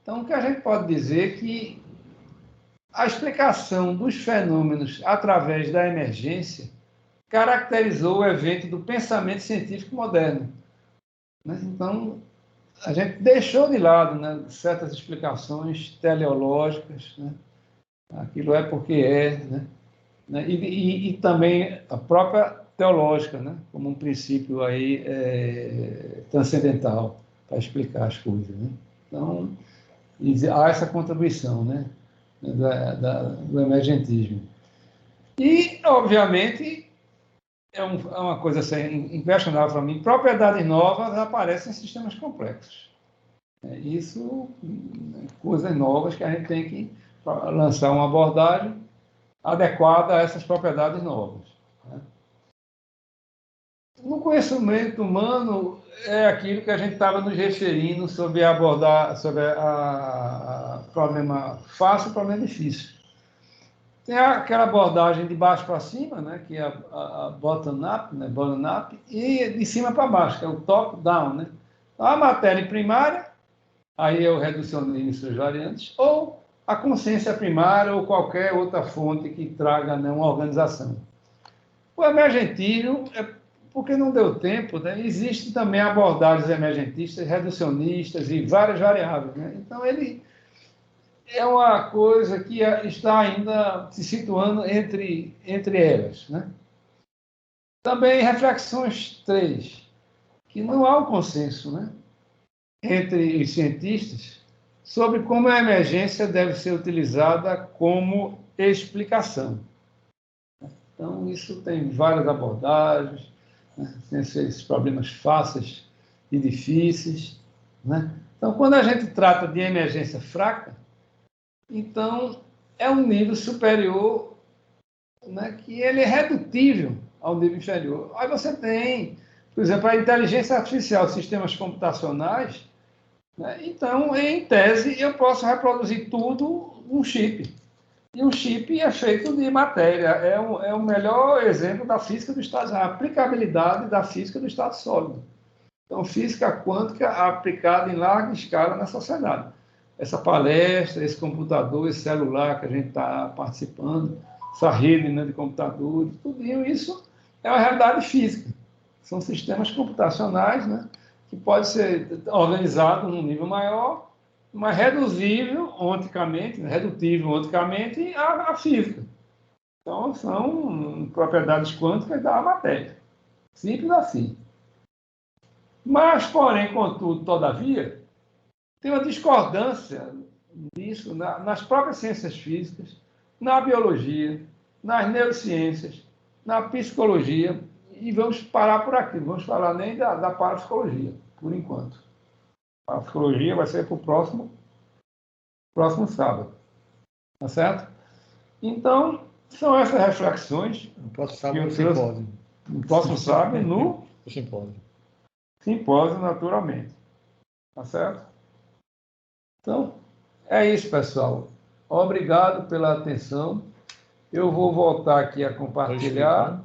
Speaker 1: Então, o que a gente pode dizer é que a explicação dos fenômenos através da emergência caracterizou o evento do pensamento científico moderno, né? Então, a gente deixou de lado, né, certas explicações teleológicas, né? Aquilo é porque é, né? E também a própria teológica, né, como um princípio aí transcendental para explicar as coisas, né? Então, há essa contribuição, né, do emergentismo. E, obviamente, é uma coisa assim, inquestionável para mim, propriedades novas aparecem em sistemas complexos. Isso, coisas novas que a gente tem que lançar uma abordagem adequada a essas propriedades novas, né? No conhecimento humano, é aquilo que a gente estava nos referindo sobre abordar, sobre a problema fácil e problema difícil. Tem aquela abordagem de baixo para cima, né, que é a bottom-up, né, bottom-up, e de cima para baixo, que é o top-down. Né? Então, a matéria primária, aí é o reducionismo e suas variantes, ou a consciência primária ou qualquer outra fonte que traga, né, uma organização. O emergentismo, porque não deu tempo, né, existem também abordagens emergentistas, reducionistas e várias variáveis. Né? Então, ele é uma coisa que está ainda se situando entre elas. Né? Também reflexões 3, que não há um consenso, né, entre os cientistas sobre como a emergência deve ser utilizada como explicação. Então, isso tem várias abordagens, né? Tem esses problemas fáceis e difíceis. Né? Então, quando a gente trata de emergência fraca, então é um nível superior, né, que ele é redutível ao nível inferior. Aí você tem, por exemplo, a inteligência artificial, sistemas computacionais, né? Então, em tese, eu posso reproduzir tudo num chip. E um chip é feito de matéria. É o melhor exemplo da física do estado, a aplicabilidade da física do estado sólido. Então, física quântica aplicada em larga escala na sociedade. Essa palestra, esse computador, esse celular que a gente está participando, essa rede, né, de computadores, tudo isso é uma realidade física. São sistemas computacionais, né, que pode ser organizado num nível maior, mas reduzível onticamente, né, redutível onticamente à física. Então, são propriedades quânticas da matéria. Simples assim. Mas, porém, contudo, todavia, tem uma discordância disso nas próprias ciências físicas, na biologia, nas neurociências, na psicologia, e vamos parar por aqui, não vamos falar nem da parapsicologia, por enquanto. A psicologia vai ser para o próximo sábado. Tá certo? Então, são essas reflexões.
Speaker 2: No próximo sábado, no simpósio.
Speaker 1: No próximo sábado, no simpósio, naturalmente. Tá certo? Então, é isso, pessoal. Obrigado pela atenção. Eu vou voltar aqui a compartilhar.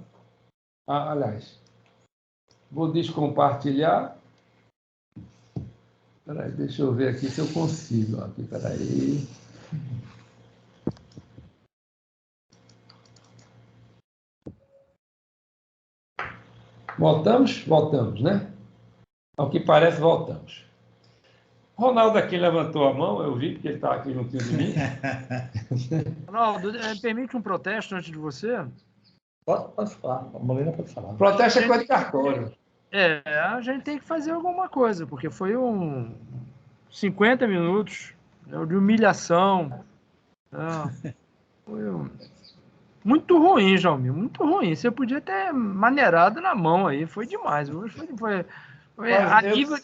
Speaker 1: Aliás, vou descompartilhar. Peraí, deixa eu ver aqui se eu consigo. Aqui, peraí. Voltamos? Voltamos, né? Ao que parece, voltamos. Ronaldo aqui levantou a mão, eu vi, porque ele está aqui juntinho de mim.
Speaker 3: Ronaldo, permite um protesto antes de você?
Speaker 2: Pode falar, a Molina pode falar.
Speaker 1: Protesto é coisa de cartório.
Speaker 3: A gente tem que fazer alguma coisa, porque foi 50 minutos, né, de humilhação. Foi muito ruim, Jaume, muito ruim. Você podia ter maneirado na mão aí, foi demais. Foi a nível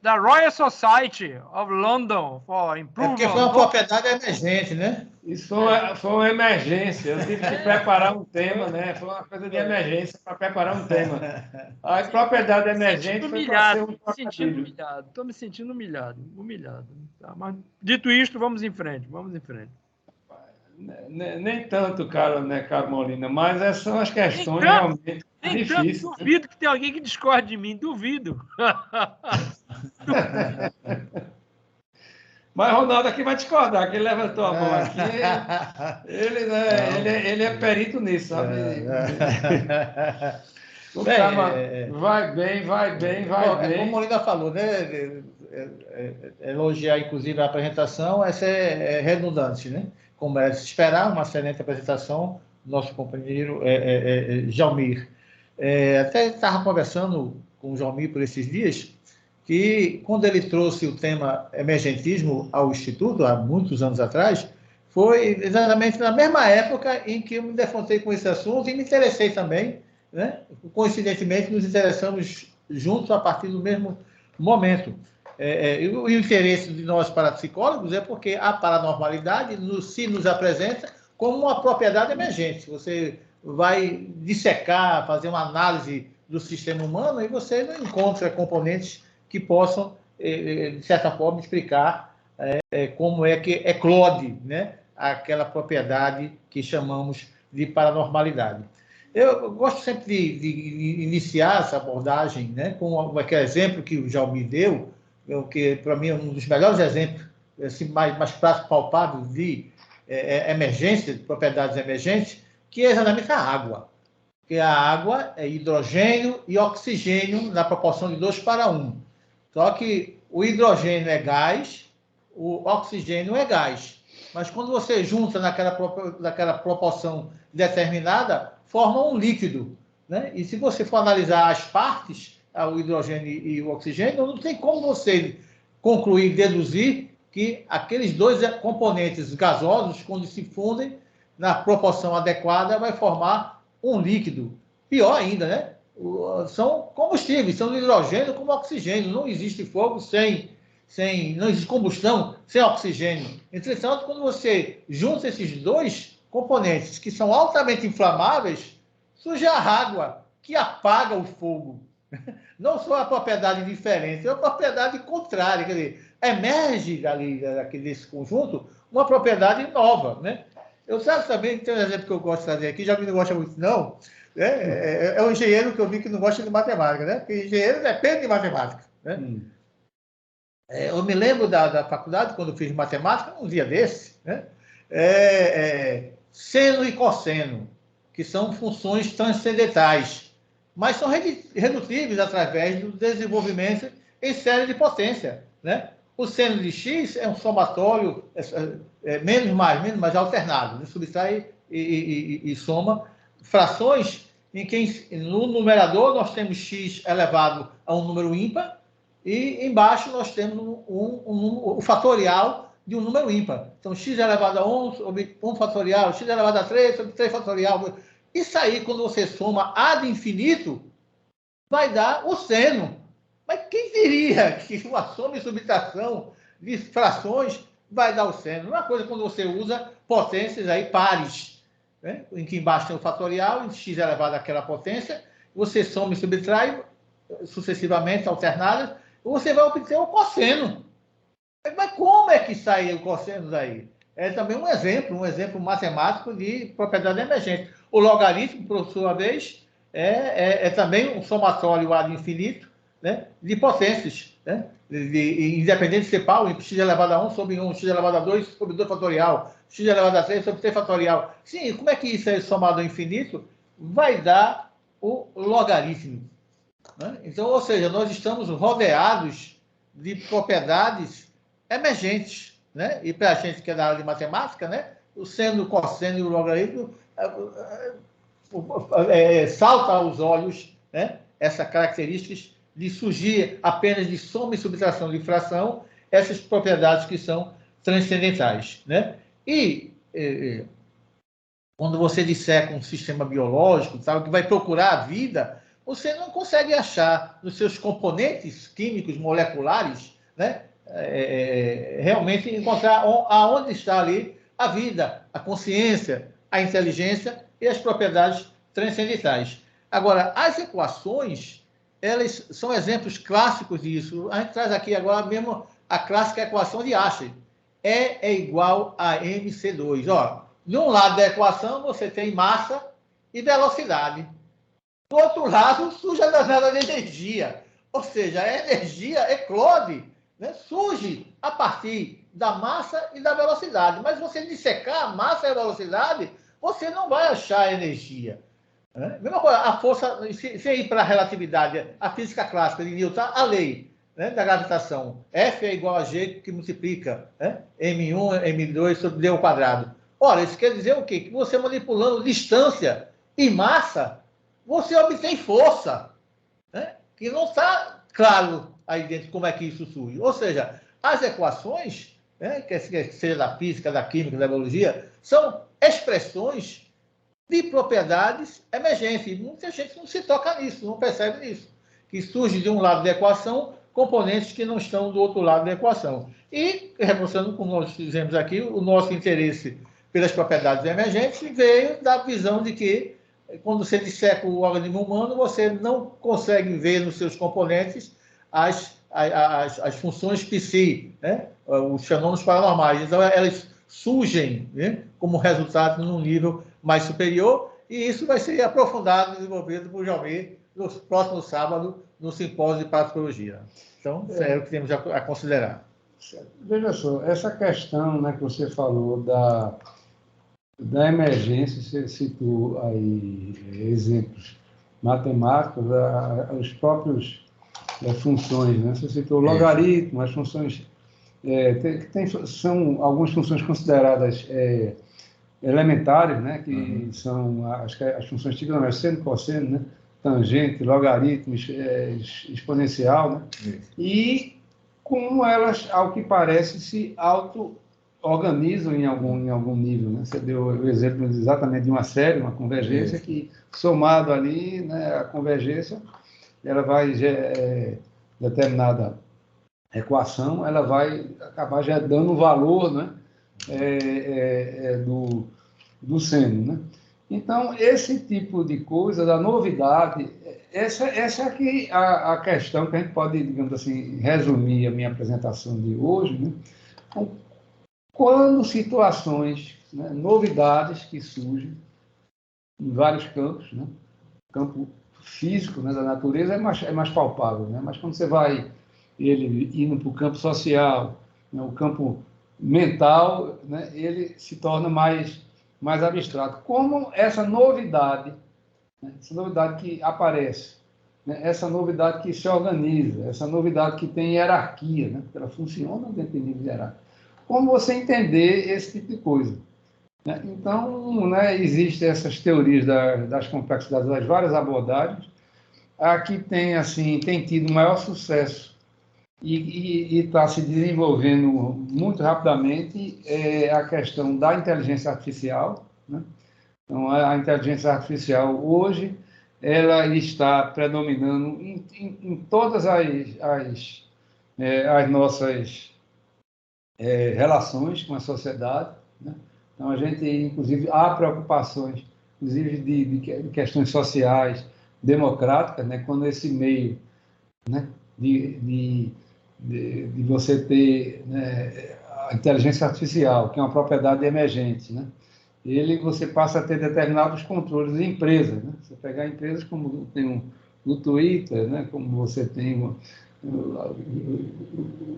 Speaker 3: da Royal Society of London for Improvement.
Speaker 2: Porque foi uma propriedade emergente, né?
Speaker 1: Isso foi uma emergência. Eu tive que preparar um tema, né? Foi uma coisa de emergência para preparar um tema. A propriedade emergente foi para ser um trocadilho.
Speaker 3: Estou me sentindo humilhado. Tá? Mas, dito isto, vamos em frente.
Speaker 1: Nem tanto, cara, né, Caro Molina, mas são as questões realmente difíceis.
Speaker 3: Duvido que tem alguém que discorde de mim, duvido.
Speaker 1: Mas Ronaldo aqui vai discordar, que ele levantou a mão aqui. Ele é perito nisso, sabe? Vai bem.
Speaker 2: Como o Molina falou, né? Elogiar, inclusive, a apresentação, essa é redundante, né? Como é de se esperar, uma excelente apresentação do nosso companheiro Jaumir. Até estava conversando com o Jaumir por esses dias, que quando ele trouxe o tema emergentismo ao Instituto, há muitos anos atrás, foi exatamente na mesma época em que eu me defrontei com esse assunto e me interessei também, né? Coincidentemente, nos interessamos juntos a partir do mesmo momento. E o interesse de nós parapsicólogos é porque a paranormalidade se nos apresenta como uma propriedade emergente. Você vai dissecar, fazer uma análise do sistema humano e você não encontra componentes que possam, de certa forma, explicar como é que eclode, né, aquela propriedade que chamamos de paranormalidade. Eu gosto sempre de iniciar essa abordagem, né, com aquele exemplo que o Jalmir deu, que para mim é um dos melhores exemplos, assim, mais prático, palpável de emergência, de propriedades emergentes, que é exatamente a água. Porque a água é hidrogênio e oxigênio na proporção de 2:1. Só que o hidrogênio é gás, o oxigênio é gás. Mas quando você junta naquela proporção determinada, forma um líquido, né? E se você for analisar as partes, o hidrogênio e o oxigênio, não tem como você concluir, deduzir que aqueles dois componentes gasosos, quando se fundem na proporção adequada, vai formar um líquido. Pior ainda, né? São combustíveis, são hidrogênio como oxigênio. Não existe fogo não existe combustão sem oxigênio. Entretanto, quando você junta esses dois componentes que são altamente inflamáveis, surge a água, que apaga o fogo. Não só a propriedade diferente, é a propriedade contrária. Quer dizer, emerge desse conjunto uma propriedade nova, né? Eu sabe também, tem um exemplo que eu gosto de fazer aqui, já que não gosta muito, não. É um engenheiro que eu vi que não gosta de matemática, né? Porque engenheiro depende de matemática, né? Eu me lembro da faculdade, quando eu fiz matemática, um dia desse, né? Seno e cosseno, que são funções transcendentais, mas são redutíveis através do desenvolvimento em série de potência, né? O seno de x é um somatório menos mais alternado, né? Subtrai e soma frações em que no numerador nós temos x elevado a um número ímpar e embaixo nós temos o fatorial de um número ímpar. Então, x elevado a 1 sobre 1 fatorial, x elevado a 3 sobre 3 fatorial. Isso aí, quando você soma ad infinito, vai dar o seno. Mas quem diria que uma soma e subtração de frações vai dar o seno? Uma coisa quando você usa potências aí pares, né? Em que embaixo tem o fatorial, x elevado àquela potência, você soma e subtrai sucessivamente, alternadas, você vai obter o cosseno. Mas como é que sai o cosseno daí? É também um exemplo matemático de propriedade emergente. O logaritmo, por sua vez, é também um somatório ad infinito, né, de potências, né, independente de ser pau, x elevado a 1 sobre 1, x elevado a 2 sobre 2 fatorial, x elevado a 3 sobre 3 fatorial. Sim, como é que isso é somado ao infinito? Vai dar o logaritmo. Né? Então, ou seja, nós estamos rodeados de propriedades emergentes, né? E para a gente que é da área de matemática, né, o seno, o cosseno e o logaritmo salta aos olhos, né, essas características de surgir apenas de soma e subtração de fração, essas propriedades que são transcendentais, né? E quando você disseca um sistema biológico, sabe, que vai procurar a vida, você não consegue achar nos seus componentes químicos moleculares, né, realmente encontrar aonde está ali a vida, a consciência, a inteligência e as propriedades transcendentais. Agora, as equações, elas são exemplos clássicos disso. A gente traz aqui agora mesmo a clássica equação de Asher. E é igual a mc2. Ó, de um lado da equação, você tem massa e velocidade. Do outro lado, surge a danada de energia. Ou seja, a energia eclode, né, surge a partir da massa e da velocidade. Mas você dissecar a massa e a velocidade, você não vai achar a energia. Né? Mesma coisa, a força, se ir para a relatividade, a física clássica de Newton, a lei, né, da gravitação, F é igual a G que multiplica, né, M1, M2 sobre D ao quadrado. Ora, isso quer dizer o quê? Que você manipulando distância e massa, você obtém força, né, que não está claro aí dentro como é que isso surge. Ou seja, as equações, né, que seja da física, da química, da biologia, são expressões de propriedades emergentes. E muita gente não se toca nisso, não percebe nisso. Que surge de um lado da equação componentes que não estão do outro lado da equação. E, reforçando como nós fizemos aqui, o nosso interesse pelas propriedades emergentes veio da visão de que quando você disseca o organismo humano, você não consegue ver nos seus componentes as funções psi, né? Os fenômenos paranormais. Então, elas surgem, né, como resultado num nível mais superior, e isso vai ser aprofundado e desenvolvido por Jaume no próximo sábado, no simpósio de parapsicologia. Então, é o que temos a considerar.
Speaker 1: Veja só, essa questão, né, que você falou da emergência, você citou aí exemplos matemáticos, os próprios funções, né? Você citou o logaritmo, as funções, são algumas funções consideradas elementares, né? Que são as funções trigonométricas, seno, cosseno, né? Tangente, logaritmo, exponencial, né? E como elas, ao que parece, se auto-organizam em algum nível, né? Você deu o exemplo exatamente de uma série, uma convergência, que, somado ali, né, a convergência, ela vai, determinada equação, ela vai acabar já dando um valor, né, do seno, né? Então, esse tipo de coisa, da novidade, essa é aqui a questão que a gente pode, digamos assim, resumir a minha apresentação de hoje, né? Então, quando situações, né, novidades que surgem em vários campos, né? O campo físico, né, da natureza é mais palpável, né? Mas quando você vai ele indo para o campo social, né, o campo mental, né, ele se torna mais abstrato. Como essa novidade, né, essa novidade que aparece, né, essa novidade que se organiza, essa novidade que tem hierarquia, né, porque ela funciona dentro de nível hierárquico. Como você entender esse tipo de coisa? Né? Então, né, existem essas teorias das complexidades, das várias abordagens. A que tem tido maior sucesso e está se desenvolvendo muito rapidamente é a questão da inteligência artificial, né? Então, a inteligência artificial hoje ela está predominando em todas as nossas relações com a sociedade, né? Então, a gente, inclusive, há preocupações, inclusive, de questões sociais, democráticas, né? Quando esse meio, né, de você ter, né, a inteligência artificial, que é uma propriedade emergente, né? Você passa a ter determinados controles de empresas, né? Você pegar empresas como tem no Twitter, né? Como você tem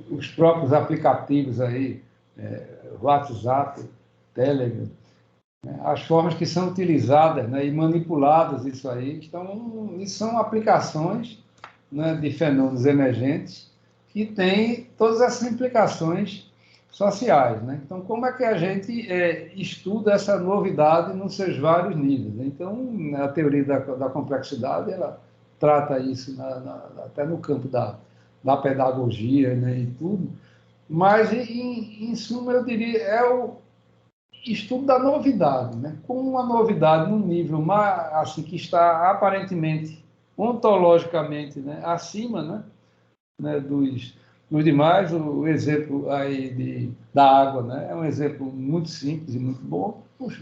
Speaker 1: os próprios aplicativos aí, WhatsApp, Telegram, né? As formas que são utilizadas, né, e manipuladas isso aí, isso são aplicações, né, de fenômenos emergentes que têm todas essas implicações sociais, né? Então, como é que a gente estuda essa novidade nos seus vários níveis, né? Então, a teoria da complexidade, ela trata isso até no campo da pedagogia, né, e tudo, mas, em suma, eu diria, é o estudo da novidade, né? Como uma novidade num nível mais, assim, que está aparentemente, ontologicamente, né, acima, né, dos demais. O exemplo aí da água, né, é um exemplo muito simples e muito bom. Puxa,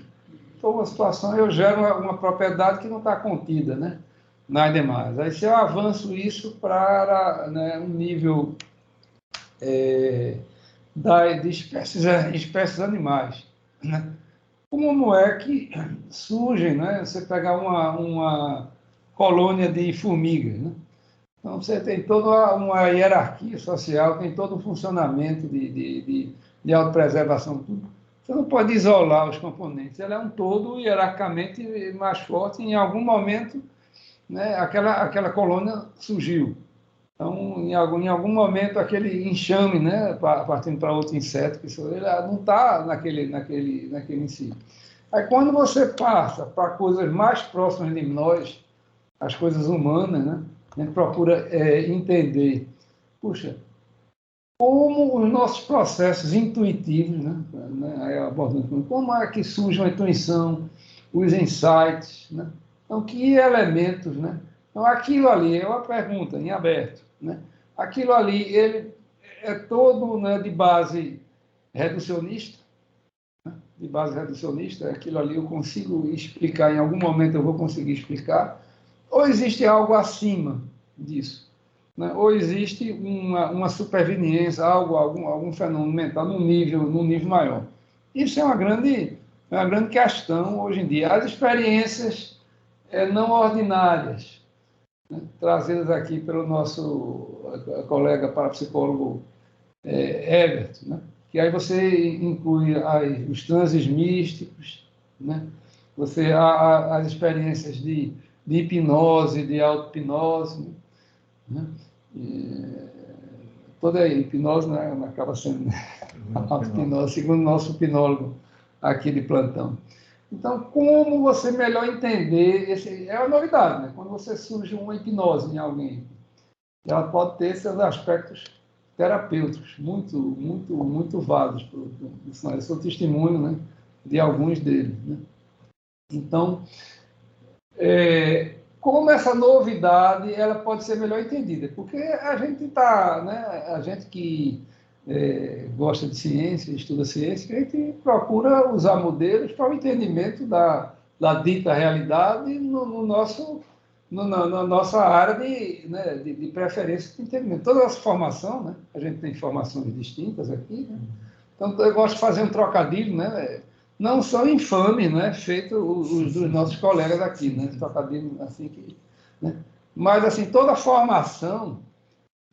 Speaker 1: estou numa situação, eu gero uma propriedade que não está contida, né, nas demais. Aí, se eu avanço isso para, né, um nível de espécies animais, né? Como é que surgem, né? Você pegar uma colônia de formigas, né? Então, você tem toda uma hierarquia social, tem todo um funcionamento de autopreservação, tudo. Você não pode isolar os componentes, ela é um todo hierarquicamente mais forte. Em algum momento, né, aquela colônia surgiu. Então, em algum momento, aquele enxame, né, partindo para outro inseto, ele não está naquele em si. Aí, quando você passa para coisas mais próximas de nós, as coisas humanas, né, a gente procura entender, puxa, como os nossos processos intuitivos, como é que surge uma intuição, os insights, né? Então, que elementos, né? Então, aquilo ali é uma pergunta em aberto, né? Aquilo ali, ele é todo, né, de base reducionista, né? de base reducionista, aquilo ali eu consigo explicar, em algum momento eu vou conseguir explicar, ou existe algo acima disso, né? Ou existe uma superveniência, algum fenômeno mental num nível maior. Isso é uma grande questão hoje em dia. As experiências não ordinárias, né, trazidas aqui pelo nosso colega parapsicólogo Herbert, né? Que aí você inclui os transes místicos, né? As experiências de hipnose, de auto-hipnose, né? Toda a hipnose, né, acaba sendo auto-hipnose, segundo o nosso hipnólogo aqui de plantão. Então, como você melhor entender, é uma novidade, né? Quando você surge uma hipnose em alguém, ela pode ter seus aspectos terapêuticos muito, muito, muito válidos. Eu sou testemunho, né, de alguns deles, né? Então, como essa novidade ela pode ser melhor entendida? Porque a gente está, né, a gente que gosta de ciência, estuda ciência, a gente procura usar modelos para o entendimento da dita realidade na nossa área né, de preferência de entendimento. Toda essa formação, né, a gente tem formações distintas aqui, né? Então eu gosto de fazer um trocadilho, né? Não são infames, né, feito os dos nossos colegas aqui, né, trocadilho assim que, né? Mas assim, toda formação,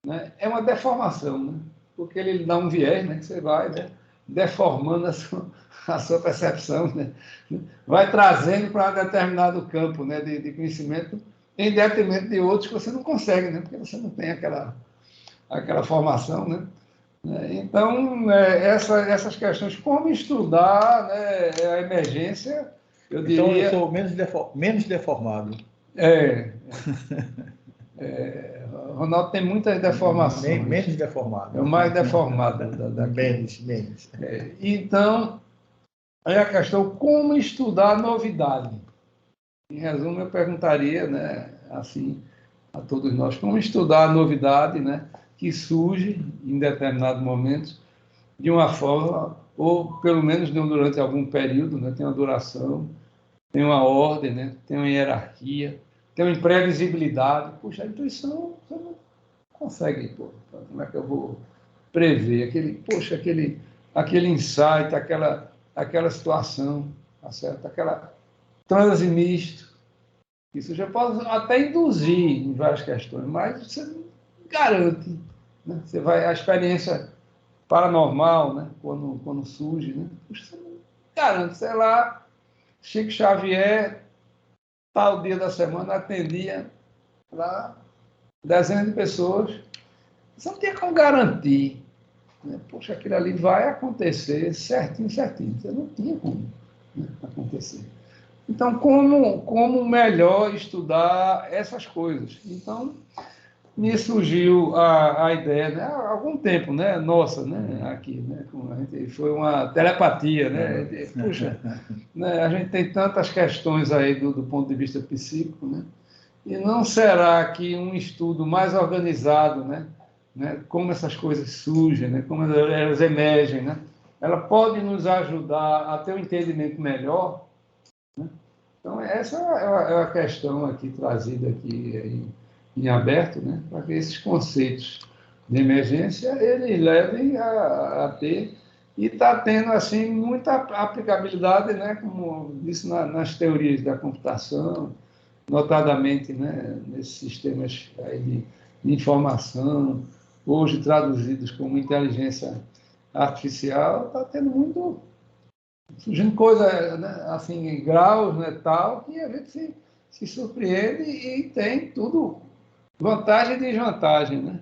Speaker 1: né, é uma deformação, né? Porque ele dá um viés, né, que você vai, né, deformando a sua percepção, né? Vai trazendo para um determinado campo, né, de conhecimento, em detrimento de outros que você não consegue, né, porque você não tem aquela formação, né? Então, essas questões, como estudar, né, a emergência, eu diria...
Speaker 2: Então, eu sou menos deformado.
Speaker 1: Ronaldo tem muitas deformações.
Speaker 2: Menos deformado.
Speaker 1: É o mais deformado
Speaker 2: Menos.
Speaker 1: Então, aí a questão, como estudar a novidade? Em resumo, eu perguntaria, né, assim, a todos nós, como estudar a novidade, né, que surge em determinados momentos, de uma forma, ou pelo menos durante algum período, né, tem uma duração, tem uma ordem, né, tem uma hierarquia, tem uma imprevisibilidade. Puxa, a intuição você não consegue, pô, como é que eu vou prever aquele insight, aquela situação, tá certo? Aquela transe misto. Isso já pode até induzir em várias questões, mas você não garante, né? Você vai, a experiência paranormal, né? Quando surge, né? Você não garante, sei lá, Chico Xavier, tal dia da semana, atendia lá dezenas de pessoas. Você não tinha como garantir, né? Poxa, aquilo ali vai acontecer certinho. Você não tinha como, né, acontecer. Então, como melhor estudar essas coisas? Então, me surgiu a ideia, né, há algum tempo, né, nossa, né, aqui, né, foi uma telepatia, né, puxa, né, a gente tem tantas questões aí do ponto de vista psíquico, né, e não será que um estudo mais organizado, né, como essas coisas surgem, né, como elas emergem, né, ela pode nos ajudar a ter um entendimento melhor, né? Então, essa é a questão aqui trazida aqui em aberto, né, para que esses conceitos de emergência eles levem a ter, e está tendo assim muita aplicabilidade, né, como disse nas teorias da computação, notadamente, né, nesses sistemas aí de informação, hoje traduzidos como inteligência artificial, está tendo muito surgindo coisa, né, assim, em graus, né, tal, que a gente se surpreende e tem tudo vantagem e desvantagem, né,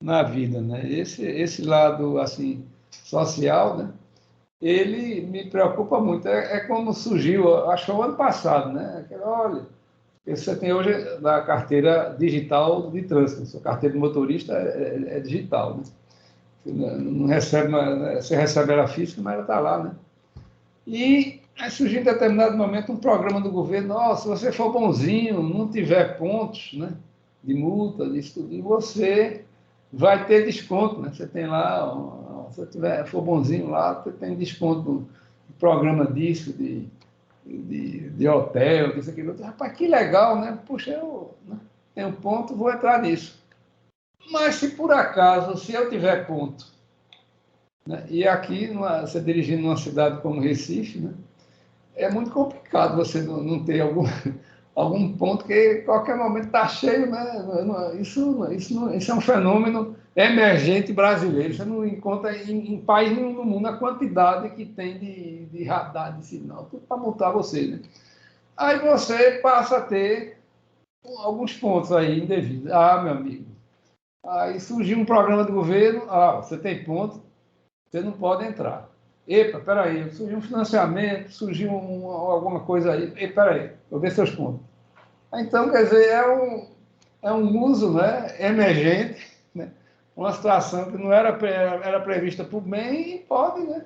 Speaker 1: na vida, né? Esse lado, assim, social, né, ele me preocupa muito. É como surgiu, acho que o ano passado, né? Olha, você tem hoje na carteira digital de trânsito, sua carteira de motorista é digital, né? Você não recebe, você recebe ela física, mas ela está lá, né? E aí surgiu em determinado momento um programa do governo, se você for bonzinho, não tiver pontos, né, de multa, disso tudo, e você vai ter desconto, né? Você tem lá, se você for bonzinho lá, você tem desconto programa disso, de hotel, disso, aquilo. Rapaz, que legal, né? Puxa, eu tenho ponto, vou entrar nisso. Mas se por acaso, se eu tiver ponto, né? E aqui, você dirigindo numa cidade como Recife, né? É muito complicado você não ter algum ponto que qualquer momento está cheio, né? Isso é um fenômeno emergente brasileiro. Você não encontra em país nenhum no mundo a quantidade que tem de radar de sinal, tudo para multar você, né? Aí você passa a ter alguns pontos aí indevidos. Ah, meu amigo, aí surgiu um programa do governo, você tem ponto, você não pode entrar. Epa, peraí, surgiu um financiamento, surgiu alguma coisa aí. Epa, peraí, vou ver seus pontos. Então, quer dizer, é um uso, né, emergente, né, uma situação que não era prevista para o bem e pode, né,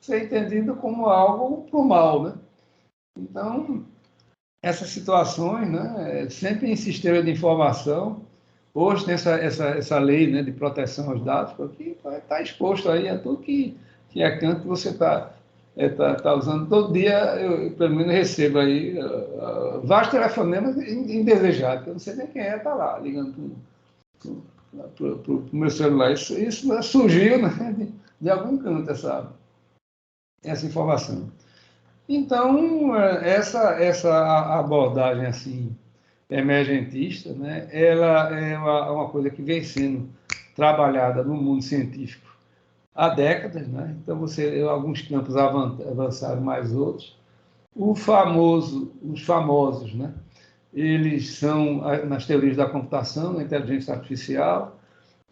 Speaker 1: ser entendido como algo para o mal. Né? Então, essas situações, né, sempre em sistema de informação, hoje tem essa lei, né, de proteção aos dados, porque está exposto aí a tudo que é canto que você está usando. Todo dia, eu pelo menos recebo aí vários telefonemas indesejados, que eu não sei nem quem está lá, ligando para o meu celular. Isso surgiu, né, de algum canto, essa informação. Então, essa abordagem assim, emergentista, né, ela é uma coisa que vem sendo trabalhada no mundo científico há décadas, né? Então alguns campos avançaram mais outros. Os famosos, né? Eles são nas teorias da computação, na inteligência artificial,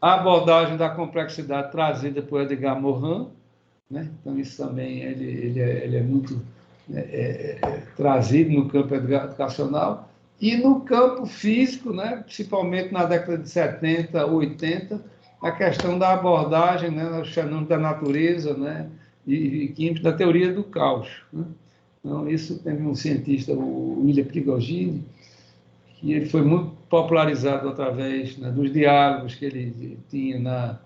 Speaker 1: a abordagem da complexidade trazida por Edgar Morin, né? Então isso também ele é muito trazido no campo educacional e no campo físico, né? Principalmente na década de 70, 80, a questão da abordagem, né, os fenômenos da natureza, né, e química, da teoria do caos. Né? Então, isso teve um cientista, o William Prigogine, que ele foi muito popularizado através, né, dos diálogos que ele tinha na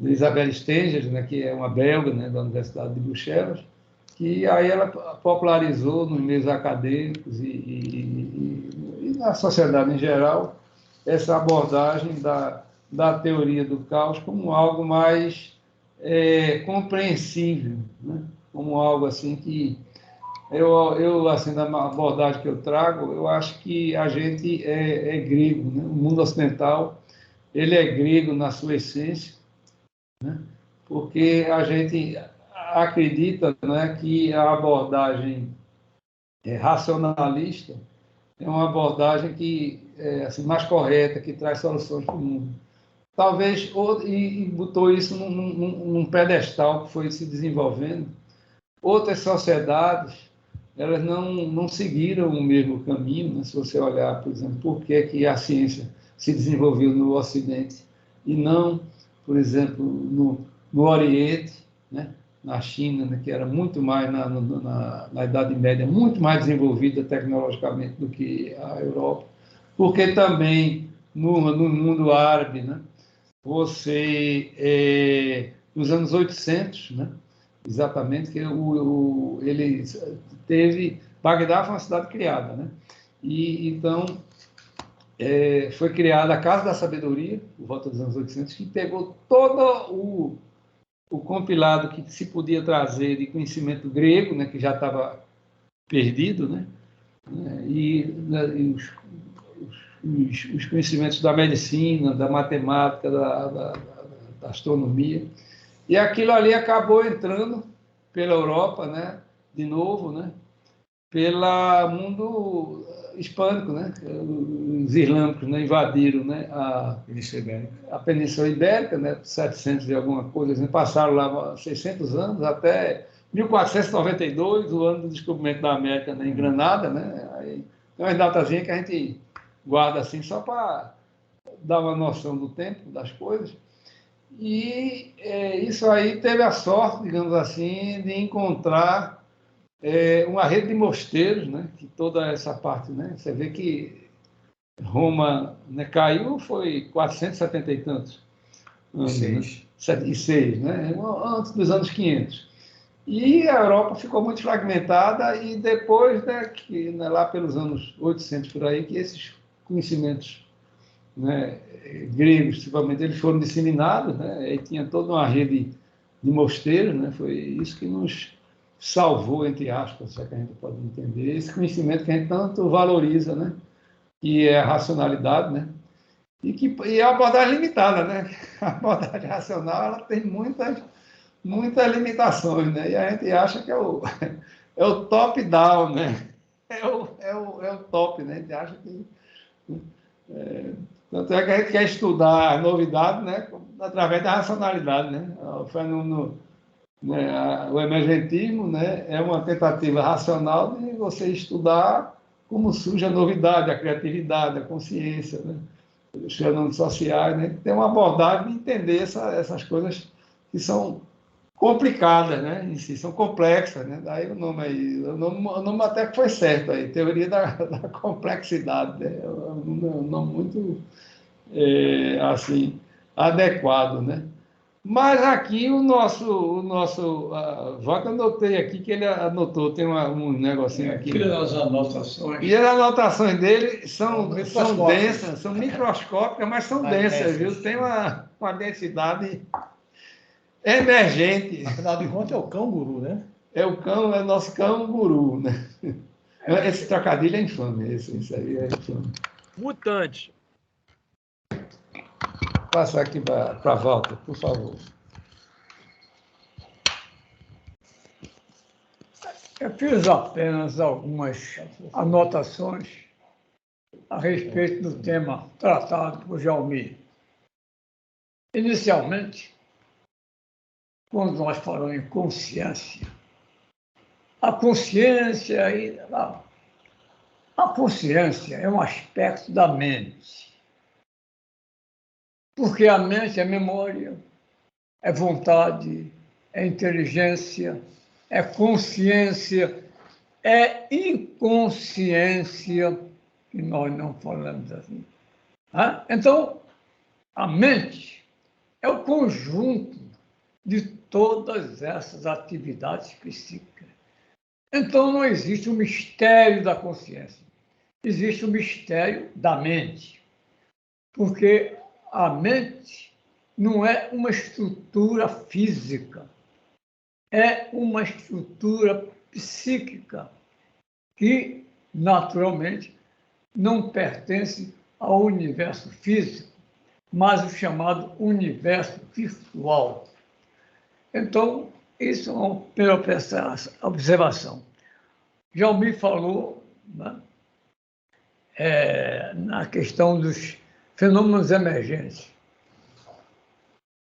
Speaker 1: Isabelle Stengers, né, que é uma belga, né, da Universidade de Bruxelas, que aí ela popularizou nos meios acadêmicos e na sociedade em geral essa abordagem da teoria do caos como algo mais compreensível, né? Como algo assim que eu assim, da abordagem que eu trago, eu acho que a gente é grego, né? O mundo ocidental, ele é grego na sua essência, né? Porque a gente acredita, né, que a abordagem racionalista é uma abordagem que assim, mais correta, que traz soluções para o mundo. Talvez, e botou isso num pedestal que foi se desenvolvendo. Outras sociedades, elas não seguiram o mesmo caminho, né? Se você olhar, por exemplo, por que a ciência se desenvolveu no Ocidente e não, por exemplo, no Oriente, né? Na China, né? Que era muito mais, na Idade Média, muito mais desenvolvida tecnologicamente do que a Europa, porque também no mundo árabe, né? Você, nos anos 800, né? Exatamente, que ele teve... Bagdá foi uma cidade criada, né? E, então, foi criada a Casa da Sabedoria, por volta dos anos 800, que pegou todo o compilado que se podia trazer de conhecimento grego, né? Que já estava perdido, né? E os conhecimentos da medicina, da matemática, da astronomia. E aquilo ali acabou entrando pela Europa, né? De novo, né? Pelo mundo hispânico, né? Os islâmicos, né? Invadiram, né? A Península Ibérica, né? 700 e alguma coisa, né? Passaram lá 600 anos, até 1492, o ano do descobrimento da América, né? Em Granada, né? Aí, tem umas datazinhas que a gente guarda assim só para dar uma noção do tempo das coisas. E isso aí teve a sorte, digamos assim, de encontrar uma rede de mosteiros, né? Que toda essa parte, né? Você vê que Roma, né, caiu, foi 470 e tantos anos, né? 6, né? Antes dos anos 500. E a Europa ficou muito fragmentada e depois, lá pelos anos 800 por aí, que esses conhecimentos, né, gregos, principalmente, eles foram disseminados, né, e tinha toda uma rede de mosteiros, né, foi isso que nos salvou, entre aspas, se é que a gente pode entender, esse conhecimento que a gente tanto valoriza, né, que é a racionalidade, né, e a abordagem limitada, né, a abordagem racional, ela tem muitas limitações, né, e a gente acha que é o top-down, né, é o top, né, a gente acha que... Tanto é que a gente quer estudar a novidade, né, através da racionalidade, né? O fenômeno, né, o emergentismo, né, é uma tentativa racional de você estudar como surge a novidade, a criatividade, a consciência, né? Os fenômenos sociais, né? Tem uma abordagem de entender essas coisas que são complicadas, né? Em si, são complexas, né? Daí o nome aí, o nome até que foi certo aí, teoria da complexidade, né? É um nome muito assim, adequado, né? Mas aqui o nosso Wagner, anotei aqui que ele anotou, tem um negocinho aqui.
Speaker 4: Aqui nas anotações.
Speaker 1: E as anotações dele são densas, são microscópicas, mas são densas, viu? Tem uma densidade emergente.
Speaker 2: Afinal de contas, é o cão guru, né?
Speaker 1: É o nosso cão guru, né? Esse trocadilho é infame, isso aí é infame.
Speaker 3: Mutante.
Speaker 1: Passar aqui para a Walter, por favor.
Speaker 4: Eu fiz apenas algumas anotações a respeito do tema tratado por Jalmir. Inicialmente, quando nós falamos em consciência, a consciência é um aspecto da mente. Porque a mente é memória, é vontade, é inteligência, é consciência, é inconsciência, que nós não falamos assim. Então, a mente é o conjunto de todas essas atividades psíquicas. Então, não existe o mistério da consciência, existe o mistério da mente, porque a mente não é uma estrutura física, é uma estrutura psíquica que, naturalmente, não pertence ao universo físico, mas o chamado universo virtual. Então, isso é uma primeira observação. Jalmir falou, né, na questão dos fenômenos emergentes.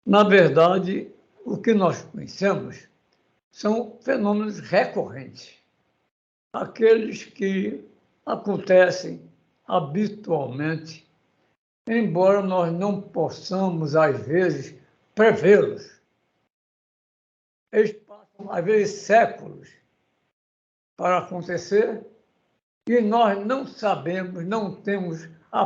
Speaker 4: Na verdade, o que nós conhecemos são fenômenos recorrentes, aqueles que acontecem habitualmente, embora nós não possamos, às vezes, prevê-los. Eles passam, às vezes, séculos para acontecer e nós não sabemos, não temos a